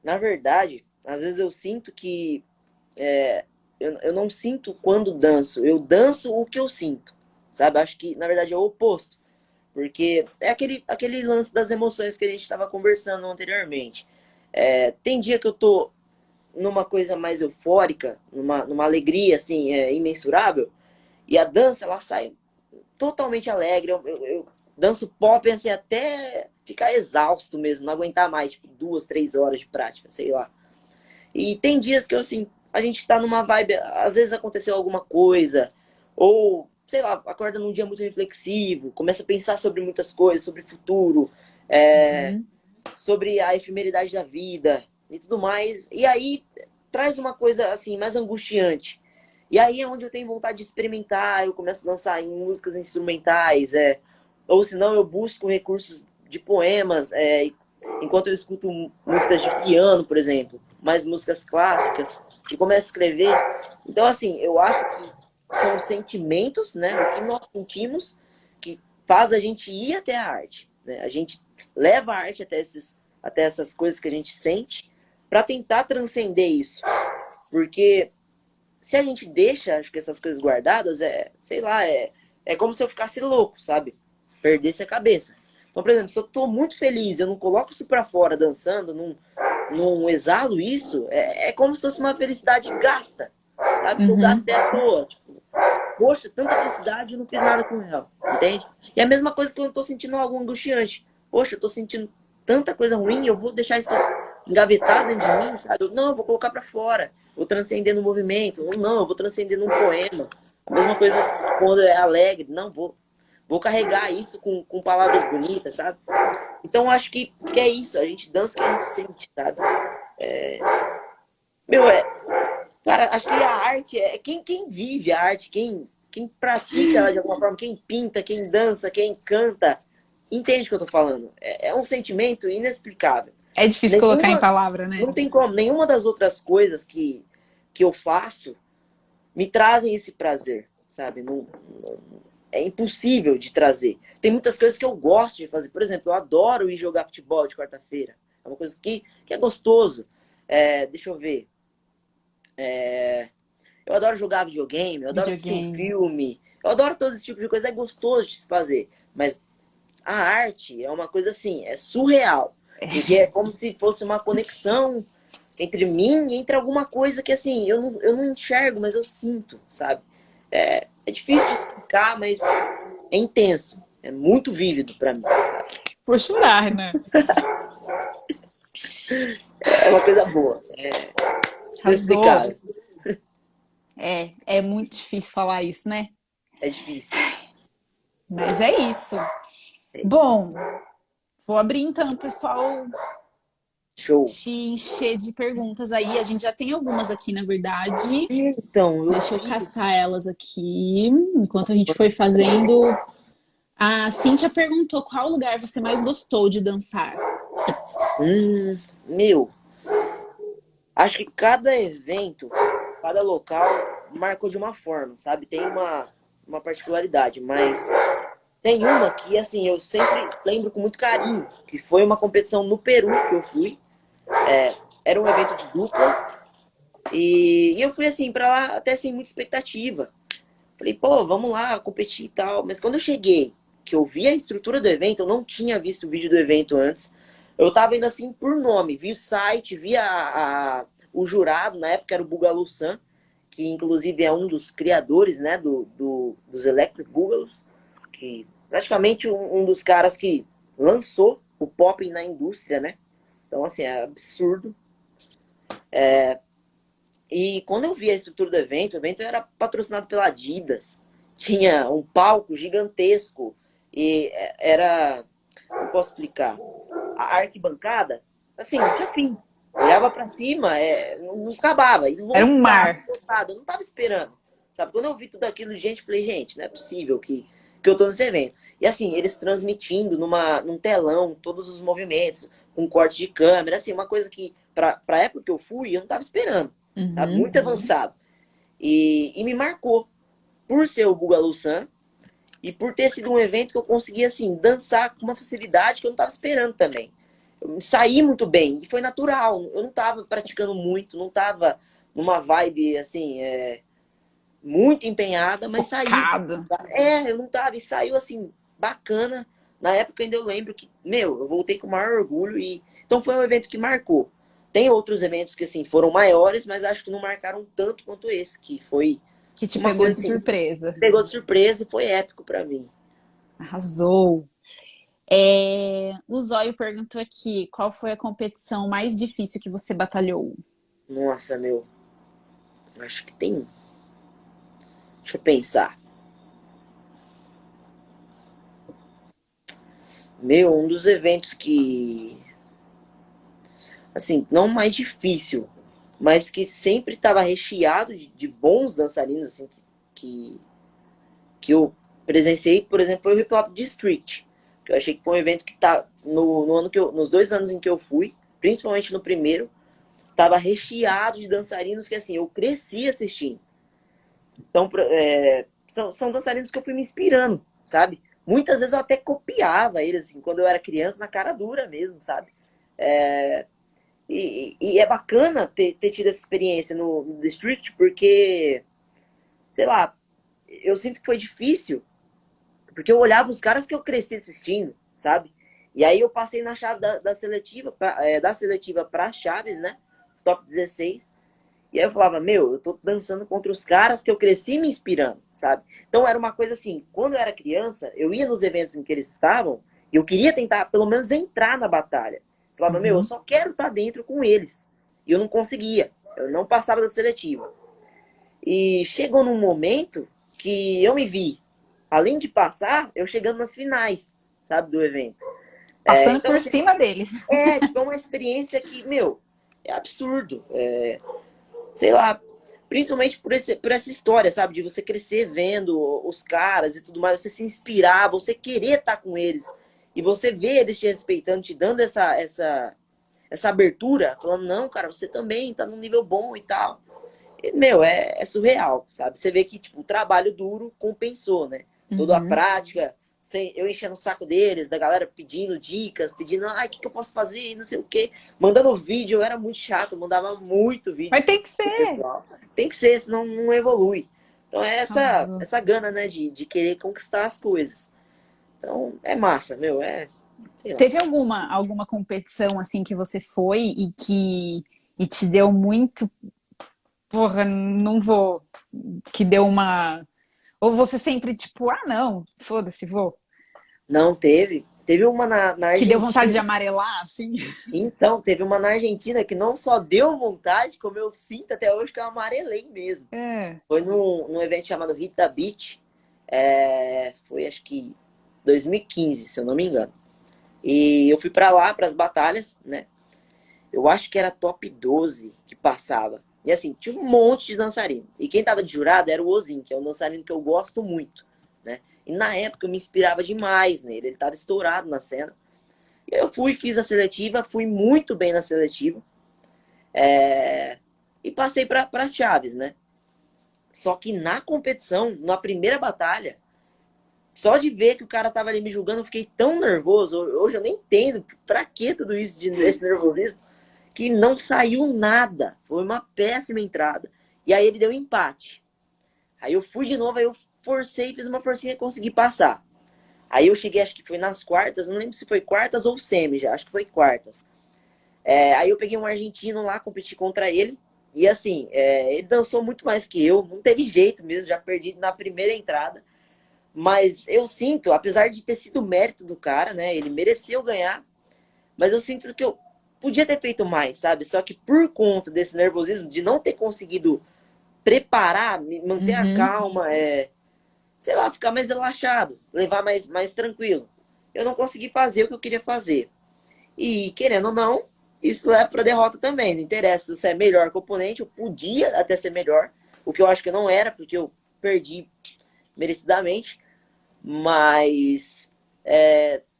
na verdade, às vezes eu sinto que eu não sinto quando danço, eu danço o que eu sinto, sabe? Acho que, na verdade, é o oposto, porque é aquele lance das emoções que a gente estava conversando anteriormente. Tem dia que eu tô numa coisa mais eufórica, numa alegria, assim, imensurável, e a dança, ela sai totalmente alegre. Eu danço pop assim até ficar exausto mesmo, não aguentar mais, tipo, 2, 3 horas de prática, sei lá. E tem dias que assim, a gente tá numa vibe, às vezes aconteceu alguma coisa, ou, sei lá, acorda num dia muito reflexivo, começa a pensar sobre muitas coisas, sobre o futuro, é, Uhum. sobre a efemeridade da vida e tudo mais. E aí traz uma coisa assim, mais angustiante. E aí é onde eu tenho vontade de experimentar, eu começo a lançar em músicas instrumentais, ou senão eu busco recursos de poemas, enquanto eu escuto músicas de piano, por exemplo, mais músicas clássicas, e começo a escrever. Então, assim, eu acho que são os sentimentos, né, o que nós sentimos, que faz a gente ir até a arte, né? A gente leva a arte até essas coisas que a gente sente, para tentar transcender isso. Porque se a gente deixa, acho que essas coisas guardadas, sei lá, é como se eu ficasse louco, sabe? Perdesse a cabeça. Então, por exemplo, se eu tô muito feliz, eu não coloco isso pra fora dançando, não exalo isso, é como se fosse uma felicidade gasta, sabe? Que eu Uhum. gastei à toa. Tipo, poxa, tanta felicidade e não fiz nada com ela, entende? E a mesma coisa que eu tô sentindo algo angustiante. Poxa, eu tô sentindo tanta coisa ruim, eu vou deixar isso engavetado dentro de mim, sabe? Não, eu vou colocar pra fora. Vou transcender no movimento. Ou não, eu vou transcender num poema. A mesma coisa quando é alegre. Não, vou carregar isso com palavras bonitas, sabe? Então acho que é isso. A gente dança o que a gente sente, sabe? Meu, cara, acho que a arte é quem vive a arte, quem pratica ela de alguma forma, quem pinta, quem dança, quem canta. entende o que eu tô falando. É um sentimento inexplicável. É difícil colocar em Nenhuma, palavra, né? não tem como, nenhuma das outras coisas que eu faço me trazem esse prazer, sabe? É impossível de trazer. Tem muitas coisas que eu gosto de fazer. Por exemplo, eu adoro ir jogar futebol de quarta-feira. É uma coisa que é gostoso. Deixa eu ver. Eu adoro jogar videogame, eu adoro assistir um Videogame. filme. Eu adoro todo esse tipo de coisa. É gostoso de se fazer. Mas a arte é uma coisa assim, é surreal. Porque é como se fosse uma conexão entre mim e entre alguma coisa que assim, eu não enxergo, mas eu sinto, sabe? É difícil de explicar, mas é intenso. É muito vívido pra mim, sabe? Vou chorar, Renan. É uma coisa boa, Arrasou. inexplicável. É muito difícil falar isso, né? É difícil. Mas é isso. É Bom, isso. vou abrir então, pessoal, Show. te encher de perguntas aí. A gente já tem algumas aqui, na verdade. Então, eu Deixa eu vi. caçar elas aqui. Enquanto a gente foi fazendo. A Cíntia perguntou qual lugar você mais gostou de dançar. Meu, acho que cada evento, cada local marcou de uma forma, sabe? Tem uma particularidade, mas tem uma que, assim, eu sempre lembro com muito carinho, que foi uma competição no Peru que eu fui. Era um evento de duplas e eu fui, assim, pra lá até sem muita expectativa. Falei, pô, vamos lá competir e tal. Mas quando eu cheguei, que eu vi a estrutura do evento, eu não tinha visto o vídeo do evento antes. Eu tava indo assim por nome, vi o site, vi o jurado, na época era o Bugalu-san, que inclusive é um dos criadores, né, dos Electric Boogaloo, que praticamente um dos caras que lançou o pop na indústria, né? Então, assim, é absurdo. E quando eu vi a estrutura do evento, o evento era patrocinado pela Adidas. Tinha um palco gigantesco e era, não posso explicar, a arquibancada, assim, não tinha fim. Olhava pra cima, não acabava. E Era um lotado, mar. lotado. Eu não tava esperando. Sabe? Quando eu vi tudo aquilo, gente, falei, gente, não é possível que eu tô nesse evento. E assim, eles transmitindo num telão todos os movimentos, com corte de câmera, assim, uma coisa que, pra época que eu fui, eu não tava esperando, sabe? Uhum. Muito avançado. E me marcou por ser o Bugalu-san e por ter sido um evento que eu consegui, assim, dançar com uma facilidade que eu não tava esperando também. Eu saí muito bem e foi natural. Eu não tava praticando muito, não tava numa vibe, assim, muito empenhada, mas saiu. Focado. Eu não tava, e saiu assim, bacana. Na época ainda eu lembro que, meu, eu voltei com o maior orgulho e. Então foi um evento que marcou. Tem outros eventos que, assim, foram maiores, mas acho que não marcaram tanto quanto esse, que foi Que te uma pegou coisa de assim, surpresa. pegou de surpresa e foi épico pra mim. Arrasou. O Zóio perguntou aqui, qual foi a competição mais difícil que você batalhou? Nossa, meu, acho que tem. Deixa eu pensar. Meu, um dos eventos que assim, não mais difícil, mas que sempre estava recheado de bons dançarinos, assim, que, que eu presenciei, por exemplo, foi o Hip Hop District, que eu achei que foi um evento que tá, no ano nos 2 anos em que eu fui, principalmente no primeiro, estava recheado de dançarinos que, assim, eu cresci assistindo. Então, são dançarinos que eu fui me inspirando, sabe? Muitas vezes eu até copiava eles, assim, quando eu era criança, na cara dura mesmo, sabe? E é bacana ter tido essa experiência no District, porque, sei lá, eu sinto que foi difícil, porque eu olhava os caras que eu cresci assistindo, sabe? E aí eu passei na chave da seletiva pra Chaves, né? Top 16. E aí eu falava, meu, eu tô dançando contra os caras que eu cresci me inspirando, sabe? Então era uma coisa assim, quando eu era criança, eu ia nos eventos em que eles estavam, e eu queria tentar, pelo menos, entrar na batalha. Eu falava, meu, eu Uhum. só quero estar dentro com eles. E eu não conseguia, eu não passava da seletiva. E chegou num momento que eu me vi, além de passar, eu chegando nas finais, sabe, do evento. Passando Então, por assim, cima deles. tipo, é uma experiência que, meu, é absurdo. Sei lá, principalmente por essa história, sabe? De você crescer vendo os caras e tudo mais, você se inspirar, você querer estar com eles. E você vê eles te respeitando, te dando essa abertura, falando, não, cara, você também tá num nível bom e tal. E, meu, é surreal, sabe? Você vê que, tipo, o trabalho duro compensou, né? Toda a Uhum. prática, eu enchendo o saco deles, da galera pedindo dicas, pedindo, ai, o que eu posso fazer, não sei o quê. Mandando vídeo, eu era muito chato, mandava muito vídeo Mas tem que pro ser. pessoal. Tem que ser, senão não evolui. Então é Arrasou. essa gana, né, de querer conquistar as coisas. Então é massa, meu, sei lá. Teve alguma competição assim que você foi e te deu muito, porra, não vou, que deu uma. Ou você sempre, tipo, ah, não, foda-se, vou. Não teve. Teve uma na Que deu vontade de Argentina. amarelar, assim. Então, teve uma na Argentina que não só deu vontade, como eu sinto até hoje que eu amarelei mesmo. É. Foi num evento chamado Hit da Beach. Foi acho que 2015, se eu não me engano. E eu fui pra lá, pras batalhas, né? Eu acho que era top 12 que passava. E assim, tinha um monte de dançarino. E quem tava de jurado era o Ozin, que é um dançarino que eu gosto muito, né? E na época eu me inspirava demais nele. Ele tava estourado na cena. E eu fui, fiz a seletiva, fui muito bem na seletiva. E passei para as chaves, né? Só que na competição, na primeira batalha, só de ver que o cara tava ali me julgando, eu fiquei tão nervoso. Hoje eu nem entendo pra que tudo isso, desse nervosismo, que não saiu nada. Foi uma péssima entrada. E aí ele deu um empate. Aí eu fui de novo, aí eu forcei, fiz uma forcinha e consegui passar. Aí eu cheguei, acho que foi nas quartas, não lembro se foi quartas ou semi já, acho que foi quartas. Aí eu peguei um argentino lá, competi contra ele. E assim, ele dançou muito mais que eu, não teve jeito mesmo, já perdi na primeira entrada. Mas eu sinto, apesar de ter sido mérito do cara, né? Ele mereceu ganhar, mas eu sinto que eu podia ter feito mais, sabe? Só que por conta desse nervosismo, de não ter conseguido preparar, manter a Uhum. calma, sei lá, ficar mais relaxado, levar mais tranquilo. Eu não consegui fazer o que eu queria fazer. E, querendo ou não, isso leva para derrota também. Não interessa se você é melhor que o oponente, eu podia até ser melhor, o que eu acho que eu não era, porque eu perdi merecidamente. Mas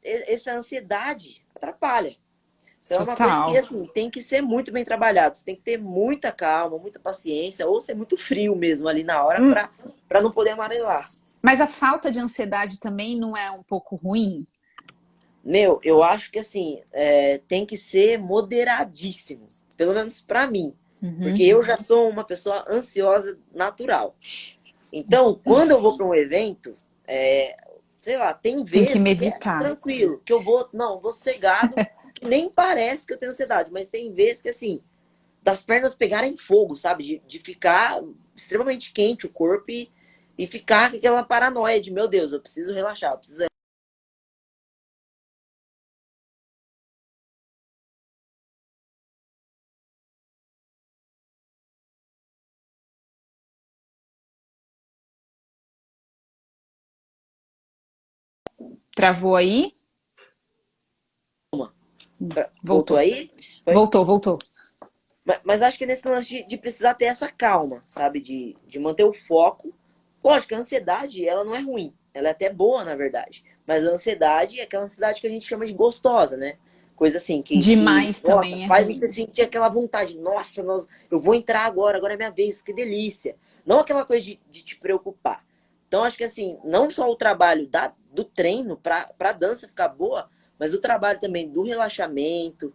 essa ansiedade atrapalha. Então é uma coisa que, Total. assim, tem que ser muito bem trabalhado. Você tem que ter muita calma, muita paciência, ou ser muito frio mesmo ali na hora Hum, para não poder amarelar. Mas a falta de ansiedade também não é um pouco ruim? Meu, eu acho que assim, tem que ser moderadíssimo, pelo menos pra mim, porque Uhum. eu já sou uma pessoa ansiosa natural. Então, quando eu vou para um evento, sei lá, tem Tem que vezes que é meditar. tranquilo, que eu vou, não, vou sossegado, que nem parece que eu tenho ansiedade, mas tem vezes que assim, das pernas pegarem fogo, sabe? De ficar extremamente quente o corpo e ficar com aquela paranoia de, meu Deus, eu preciso relaxar, eu preciso. Travou aí? Voltou Voltou. aí? Foi? Voltou. Mas acho que é nesse lance de precisar ter essa calma, sabe? De manter o foco. Lógico, a ansiedade, ela não é ruim. Ela é até boa, na verdade. Mas a ansiedade é aquela ansiedade que a gente chama de gostosa, né? Coisa assim, Demais nossa, também é faz você ruim. sentir aquela vontade. Nossa, eu vou entrar agora é minha vez, que delícia. Não aquela coisa de te preocupar. Então, acho que assim, não só o trabalho do treino pra dança ficar boa, mas o trabalho também do relaxamento,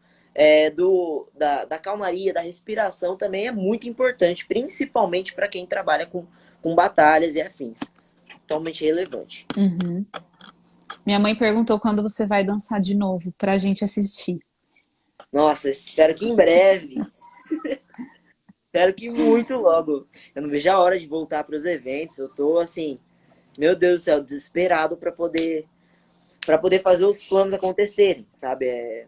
da calmaria, da respiração também é muito importante, principalmente para quem trabalha com batalhas e afins. Totalmente relevante. Uhum. Minha mãe perguntou quando você vai dançar de novo pra gente assistir. Nossa, espero que em breve. Espero que muito logo. Eu não vejo a hora de voltar para os eventos. Eu tô assim, meu Deus do céu, desesperado para poder fazer os planos acontecerem, sabe?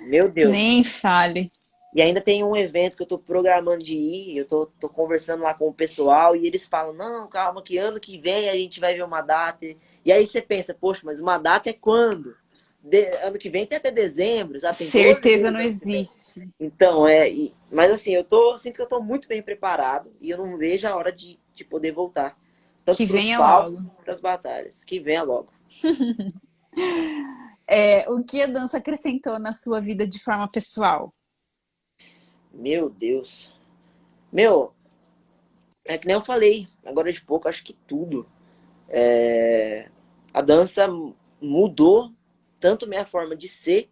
Meu Deus. Nem fale. E ainda tem um evento que eu tô programando de ir, eu tô conversando lá com o pessoal e eles falam, não, calma, que ano que vem a gente vai ver uma data. E aí você pensa, poxa, mas uma data é quando? Ano que vem tem até dezembro, sabe? Tem 12 Certeza meses não ano que vem. existe. Então, mas assim, sinto que eu tô muito bem preparado e eu não vejo a hora de poder voltar. Tanto Que para os venha palcos, logo. para as batalhas. Que venha logo. O que a dança acrescentou na sua vida de forma pessoal? Meu Deus. Meu, é que nem eu falei agora de pouco, acho que tudo. A dança mudou tanto minha forma de ser,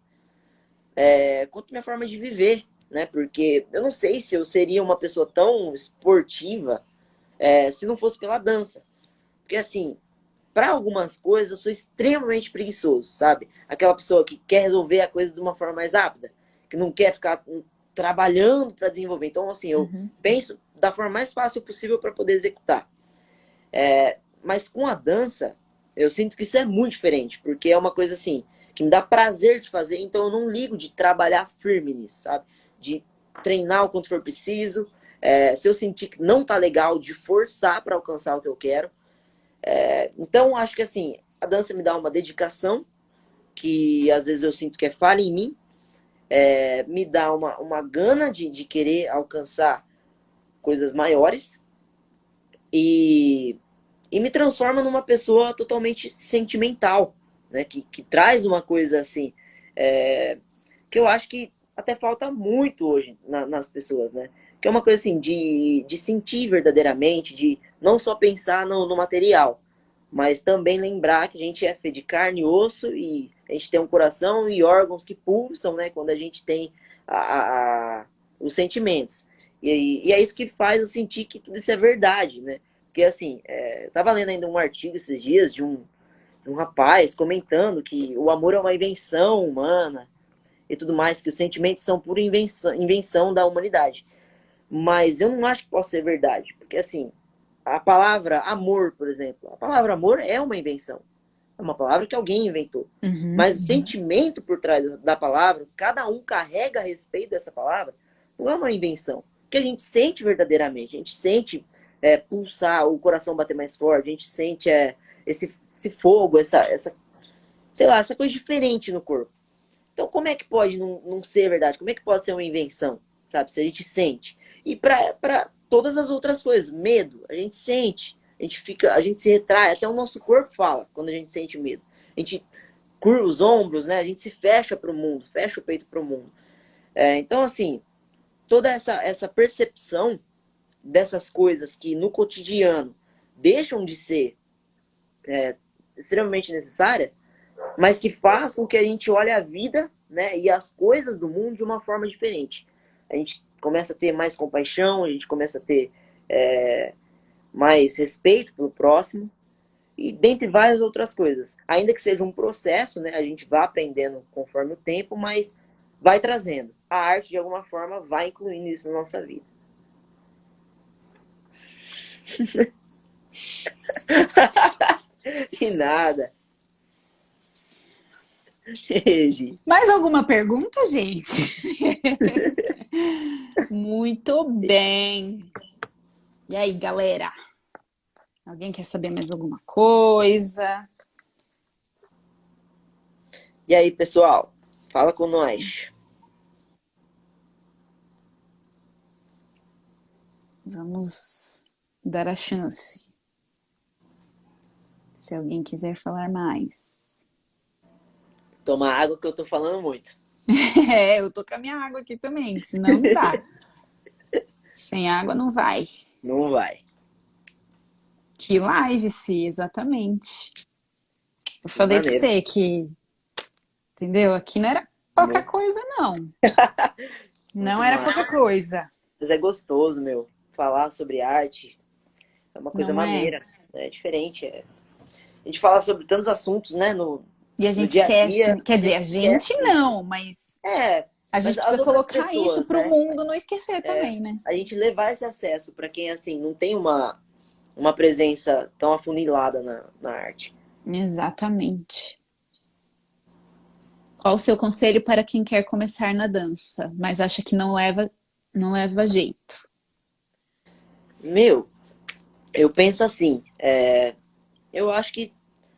quanto minha forma de viver, né? Porque eu não sei se eu seria uma pessoa tão esportiva, se não fosse pela dança. Porque assim, para algumas coisas eu sou extremamente preguiçoso, sabe? Aquela pessoa que quer resolver a coisa de uma forma mais rápida, que não quer ficar trabalhando para desenvolver. Então, assim, eu Uhum. penso da forma mais fácil possível para poder executar. Mas com a dança, eu sinto que isso é muito diferente, porque é uma coisa assim, que me dá prazer de fazer, então eu não ligo de trabalhar firme nisso, sabe? De treinar o quanto for preciso. Se eu sentir que não tá legal, de forçar para alcançar o que eu quero. Então, acho que assim, a dança me dá uma dedicação, que às vezes eu sinto que é falha em mim, me dá uma gana de querer alcançar coisas maiores e, e me transforma numa pessoa totalmente sentimental, né? Que traz uma coisa assim, que eu acho que até falta muito hoje nas pessoas, né? Que é uma coisa assim, de sentir verdadeiramente, de não só pensar no material, mas também lembrar que a gente é feito de carne e osso e a gente tem um coração e órgãos que pulsam, né? Quando a gente tem os sentimentos. E é isso que faz eu sentir que tudo isso é verdade, né? Porque assim, eu tava lendo ainda um artigo esses dias de um rapaz comentando que o amor é uma invenção humana e tudo mais, que os sentimentos são pura invenção da humanidade. Mas eu não acho que possa ser verdade, porque assim, a palavra amor, por exemplo, a palavra amor é uma invenção. É uma palavra que alguém inventou. Uhum. Mas o sentimento por trás da palavra, cada um carrega a respeito dessa palavra, não é uma invenção. Porque a gente sente verdadeiramente, a gente sente pulsar, o coração bater mais forte, a gente sente esse fogo, sei lá, essa coisa diferente no corpo. Então, como é que pode não ser verdade? Como é que pode ser uma invenção? Sabe? Se a gente sente. E para todas as outras coisas, medo, a gente sente. A gente se retrai, até o nosso corpo fala quando a gente sente medo. A gente curva os ombros, né? A gente se fecha para o mundo, fecha o peito para o mundo. Então, assim, toda essa percepção dessas coisas que no cotidiano deixam de ser extremamente necessárias, mas que faz com que a gente olhe a vida, né, e as coisas do mundo de uma forma diferente. A gente começa a ter mais compaixão, a gente começa a ter mais respeito pelo próximo, e dentre várias outras coisas. Ainda que seja um processo, né, a gente vai aprendendo conforme o tempo, mas vai trazendo. A arte, de alguma forma, vai incluindo isso na nossa vida. E nada. Mais alguma pergunta, gente? Muito bem. E aí, galera? Alguém quer saber mais alguma coisa? E aí, pessoal? Fala com nós. Vamos dar a chance. Se alguém quiser falar mais. Tomar água que eu tô falando muito. Eu tô com a minha água aqui também, senão não dá. Sem água não vai. Não vai. Que live, sim, exatamente. Eu Que falei pra maneiro. você que, entendeu? Aqui não era pouca Muito, coisa, não. Não muito era pouca massa. coisa, Mas é gostoso, meu. Falar sobre arte é uma coisa não é? maneira. É diferente. A gente fala sobre tantos assuntos, né? E a No gente dia a esquece, dia, quer a dizer, gente a gente esquece. não, mas É, a mas gente as precisa outras colocar isso pessoas, pro né? mundo não esquecer também, né? A gente levar esse acesso para quem, assim, não tem uma presença tão afunilada na arte. Exatamente. Qual o seu conselho para quem quer começar na dança, mas acha que não leva jeito? Meu, eu penso assim, eu acho que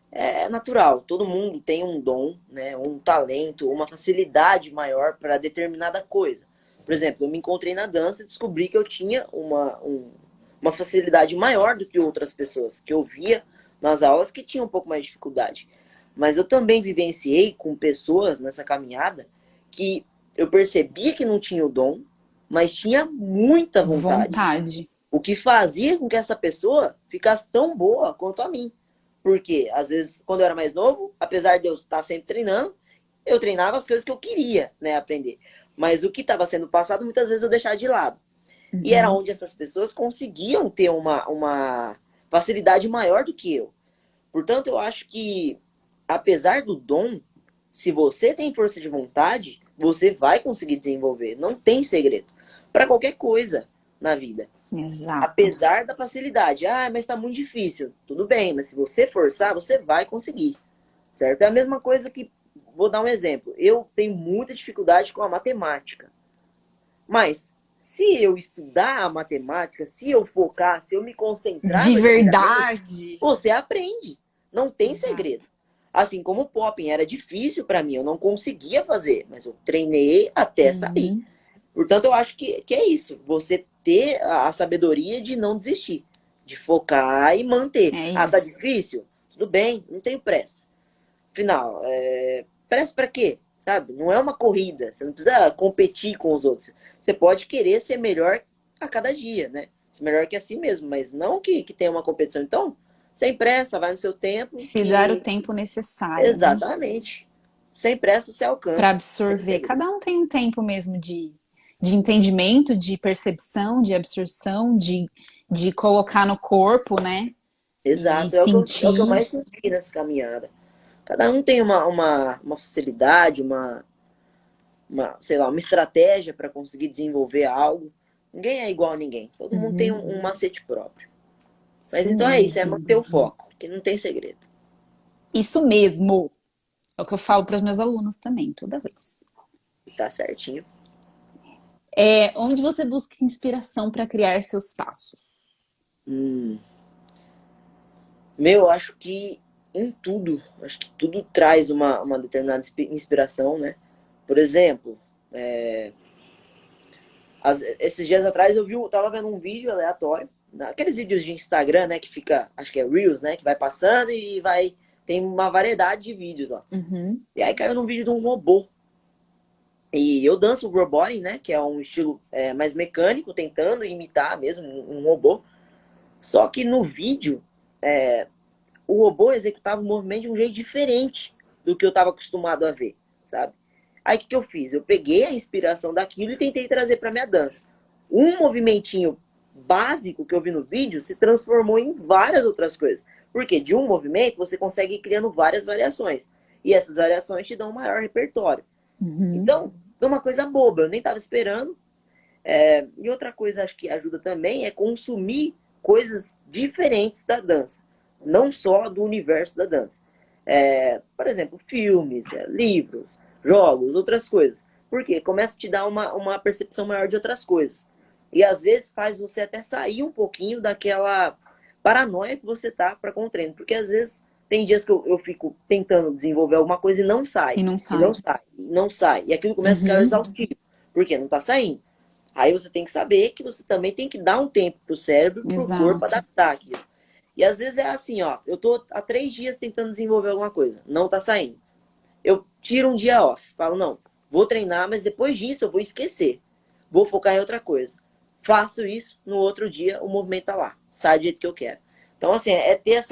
é natural, todo mundo tem um dom, né, um talento, uma facilidade maior para determinada coisa. Por exemplo, eu me encontrei na dança e descobri que eu tinha uma facilidade maior do que outras pessoas, que eu via nas aulas que tinham um pouco mais de dificuldade. mas eu também vivenciei com pessoas nessa caminhada que eu percebia que não tinha o dom, mas tinha muita vontade. Vontade. O que fazia com que essa pessoa ficasse tão boa quanto a mim. Porque, às vezes, quando eu era mais novo, apesar de eu estar sempre treinando, eu treinava as coisas que eu queria, né, aprender. Mas o que estava sendo passado, muitas vezes eu deixava de lado. E era onde essas pessoas conseguiam ter uma facilidade maior do que eu. Portanto, eu acho que, apesar do dom, se você tem força de vontade, você vai conseguir desenvolver. Não tem segredo. Para qualquer coisa na vida. Exato. Apesar da facilidade. Ah, mas está muito difícil. Tudo bem, mas se você forçar, você vai conseguir. Certo? É a mesma coisa que... Vou dar um exemplo. Eu tenho muita dificuldade com a matemática. Mas, se eu estudar a matemática, se eu focar, se eu me concentrar De verdadeiramente, verdade. você aprende. Não tem Exato. segredo. Assim como o popping era difícil para mim, eu não conseguia fazer, mas eu treinei até sair. Portanto, eu acho que é isso. Você ter a sabedoria de não desistir, de focar e manter. É Ah, tá isso. difícil? Tudo bem, não tenho pressa. Afinal, pressa para quê? Sabe? Não é uma corrida. Você não precisa competir com os outros. Você pode querer ser melhor a cada dia, né? Ser melhor que a si mesmo, mas não que tenha uma competição. Então, sem pressa, vai no seu tempo. Se dar o tempo necessário, né? Exatamente. Sem pressa você Para alcança. Sem absorver. segredo. Cada um tem um tempo mesmo de entendimento, de percepção, de absorção, de colocar no corpo, né? E Exato. É o que eu sentir. mais senti nessa caminhada. Cada um tem uma facilidade, sei lá, uma estratégia para conseguir desenvolver algo. Ninguém é igual a ninguém. Todo mundo tem um macete próprio. Mas Isso então é isso, é mesmo. manter o foco, que não tem segredo. Isso mesmo. É o que eu falo para os meus alunos também, toda vez. Tá certinho. Onde você busca inspiração para criar seus passos? Eu acho que em tudo, acho que tudo traz uma determinada inspiração, né? Por exemplo, esses dias atrás tava vendo um vídeo aleatório, aqueles vídeos de Instagram, né, que fica, acho que é Reels, né, que vai passando e tem uma variedade de vídeos lá. E aí caiu num vídeo de um robô. E eu danço o roboting, né, que é um estilo mais mecânico, tentando imitar mesmo um robô. Só que no vídeo, o robô executava o movimento de um jeito diferente do que eu estava acostumado a ver, sabe? Aí o que eu fiz? Eu peguei a inspiração daquilo e tentei trazer para minha dança. Um movimentinho básico que eu vi no vídeo se transformou em várias outras coisas. Porque de um movimento você consegue ir criando várias variações. E essas variações te dão um maior repertório. Então, é uma coisa boba, eu nem estava esperando. E outra coisa acho que ajuda também é consumir coisas diferentes da dança. Não só do universo da dança. Por exemplo, filmes, livros, jogos, outras coisas. Porque começa a te dar uma percepção maior de outras coisas. E às vezes faz você até sair um pouquinho daquela paranoia que você tá para com o treino. Porque às vezes tem dias que eu fico tentando desenvolver alguma coisa e não sai. E não E não sai. sai. E não sai. E aquilo começa a ficar exaustivo. Porque não tá saindo. Aí você tem que saber que você também tem que dar um tempo pro cérebro, pro corpo Exato. adaptar aquilo. E às vezes é assim, ó, eu tô há 3 dias tentando desenvolver alguma coisa, não tá saindo. Eu tiro um dia off, falo, não, vou treinar, mas depois disso eu vou esquecer. Vou focar em outra coisa. Faço isso, no outro dia o movimento tá lá, sai do jeito que eu quero. Então, assim, ter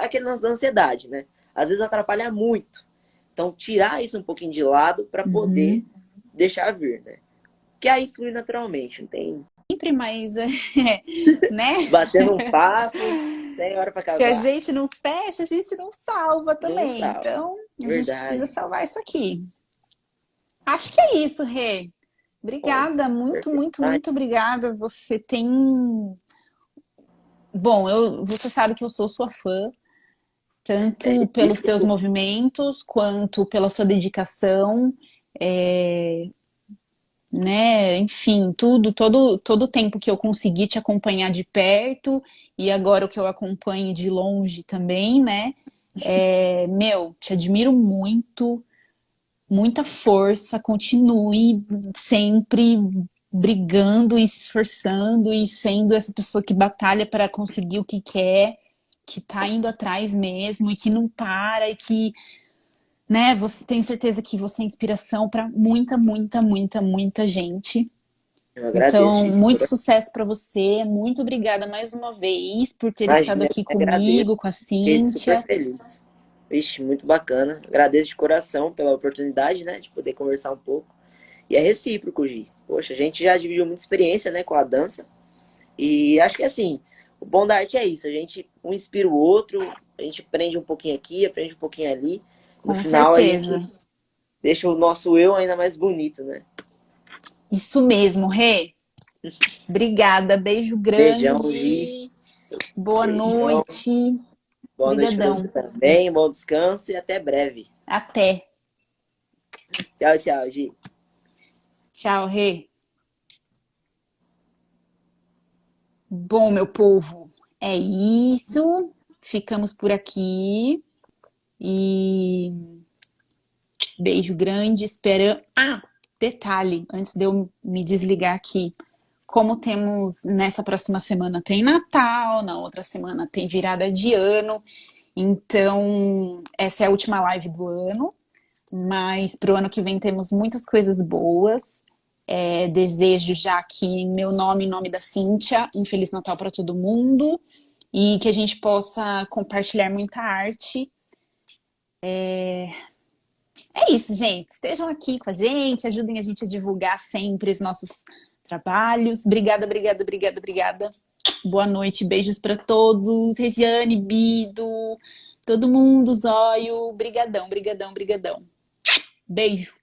aquele lance da ansiedade, né? Às vezes atrapalha muito. Então, tirar isso um pouquinho de lado para poder deixar vir, né? Que aí flui naturalmente, não tem Sempre, mas, né? batendo um papo, sem hora para Se a acabar. gente não fecha, a gente não salva Não também. salva. Então, a gente precisa Verdade. salvar isso aqui. Acho que é isso, Rê. Bom, Obrigada, muito, perfeito. muito, muito obrigada. Você tem. Bom, você sabe que eu sou sua fã, tanto pelos teus movimentos quanto pela sua dedicação. Né? Enfim, todo o tempo que eu consegui te acompanhar de perto e agora o que eu acompanho de longe também, né? Te admiro muito, muita força, continue sempre brigando e se esforçando e sendo essa pessoa que batalha para conseguir o que quer, que tá indo atrás mesmo e que não para e que, né, você tenho certeza que você é inspiração para muita, muita, muita, muita gente. Eu agradeço Então, de muito coração. sucesso para você. Muito obrigada mais uma vez por ter estado Imagina, eu aqui que agradeço. comigo, com a Fiquei super Cíntia. feliz. Vixe, muito bacana. Agradeço de coração pela oportunidade, né, de poder conversar um pouco. E é recíproco, Gi. Poxa, a gente já dividiu muita experiência, né, com a dança. E acho que assim, o bom da arte é isso. A gente um inspira o outro, a gente aprende um pouquinho aqui, aprende um pouquinho ali. No Com final a gente certeza. deixa o nosso eu ainda mais bonito, né? Isso mesmo, Rê. Obrigada. Beijo Beijão, Gi. grande. Boa Beijão. noite. Boa noite pra você Obrigadão. também. Bom descanso e até breve. Até. Tchau, tchau, Gi. Tchau, Rê. Bom, meu povo, é isso. Ficamos por aqui. E beijo grande. Espera. Ah, detalhe, antes de eu me desligar aqui. Como temos nessa próxima semana tem Natal, na outra semana tem virada de ano. Então, essa é a última live do ano. Mas para o ano que vem temos muitas coisas boas. Desejo já aqui em meu nome, em nome da Cíntia, um Feliz Natal para todo mundo e que a gente possa compartilhar muita arte. É isso, gente. Estejam aqui com a gente, ajudem a gente a divulgar sempre os nossos trabalhos. Obrigada, obrigada, obrigada, obrigada. Boa noite, beijos para todos. Regiane, Bido, todo mundo, Zóio. Brigadão, brigadão, brigadão. Beijo.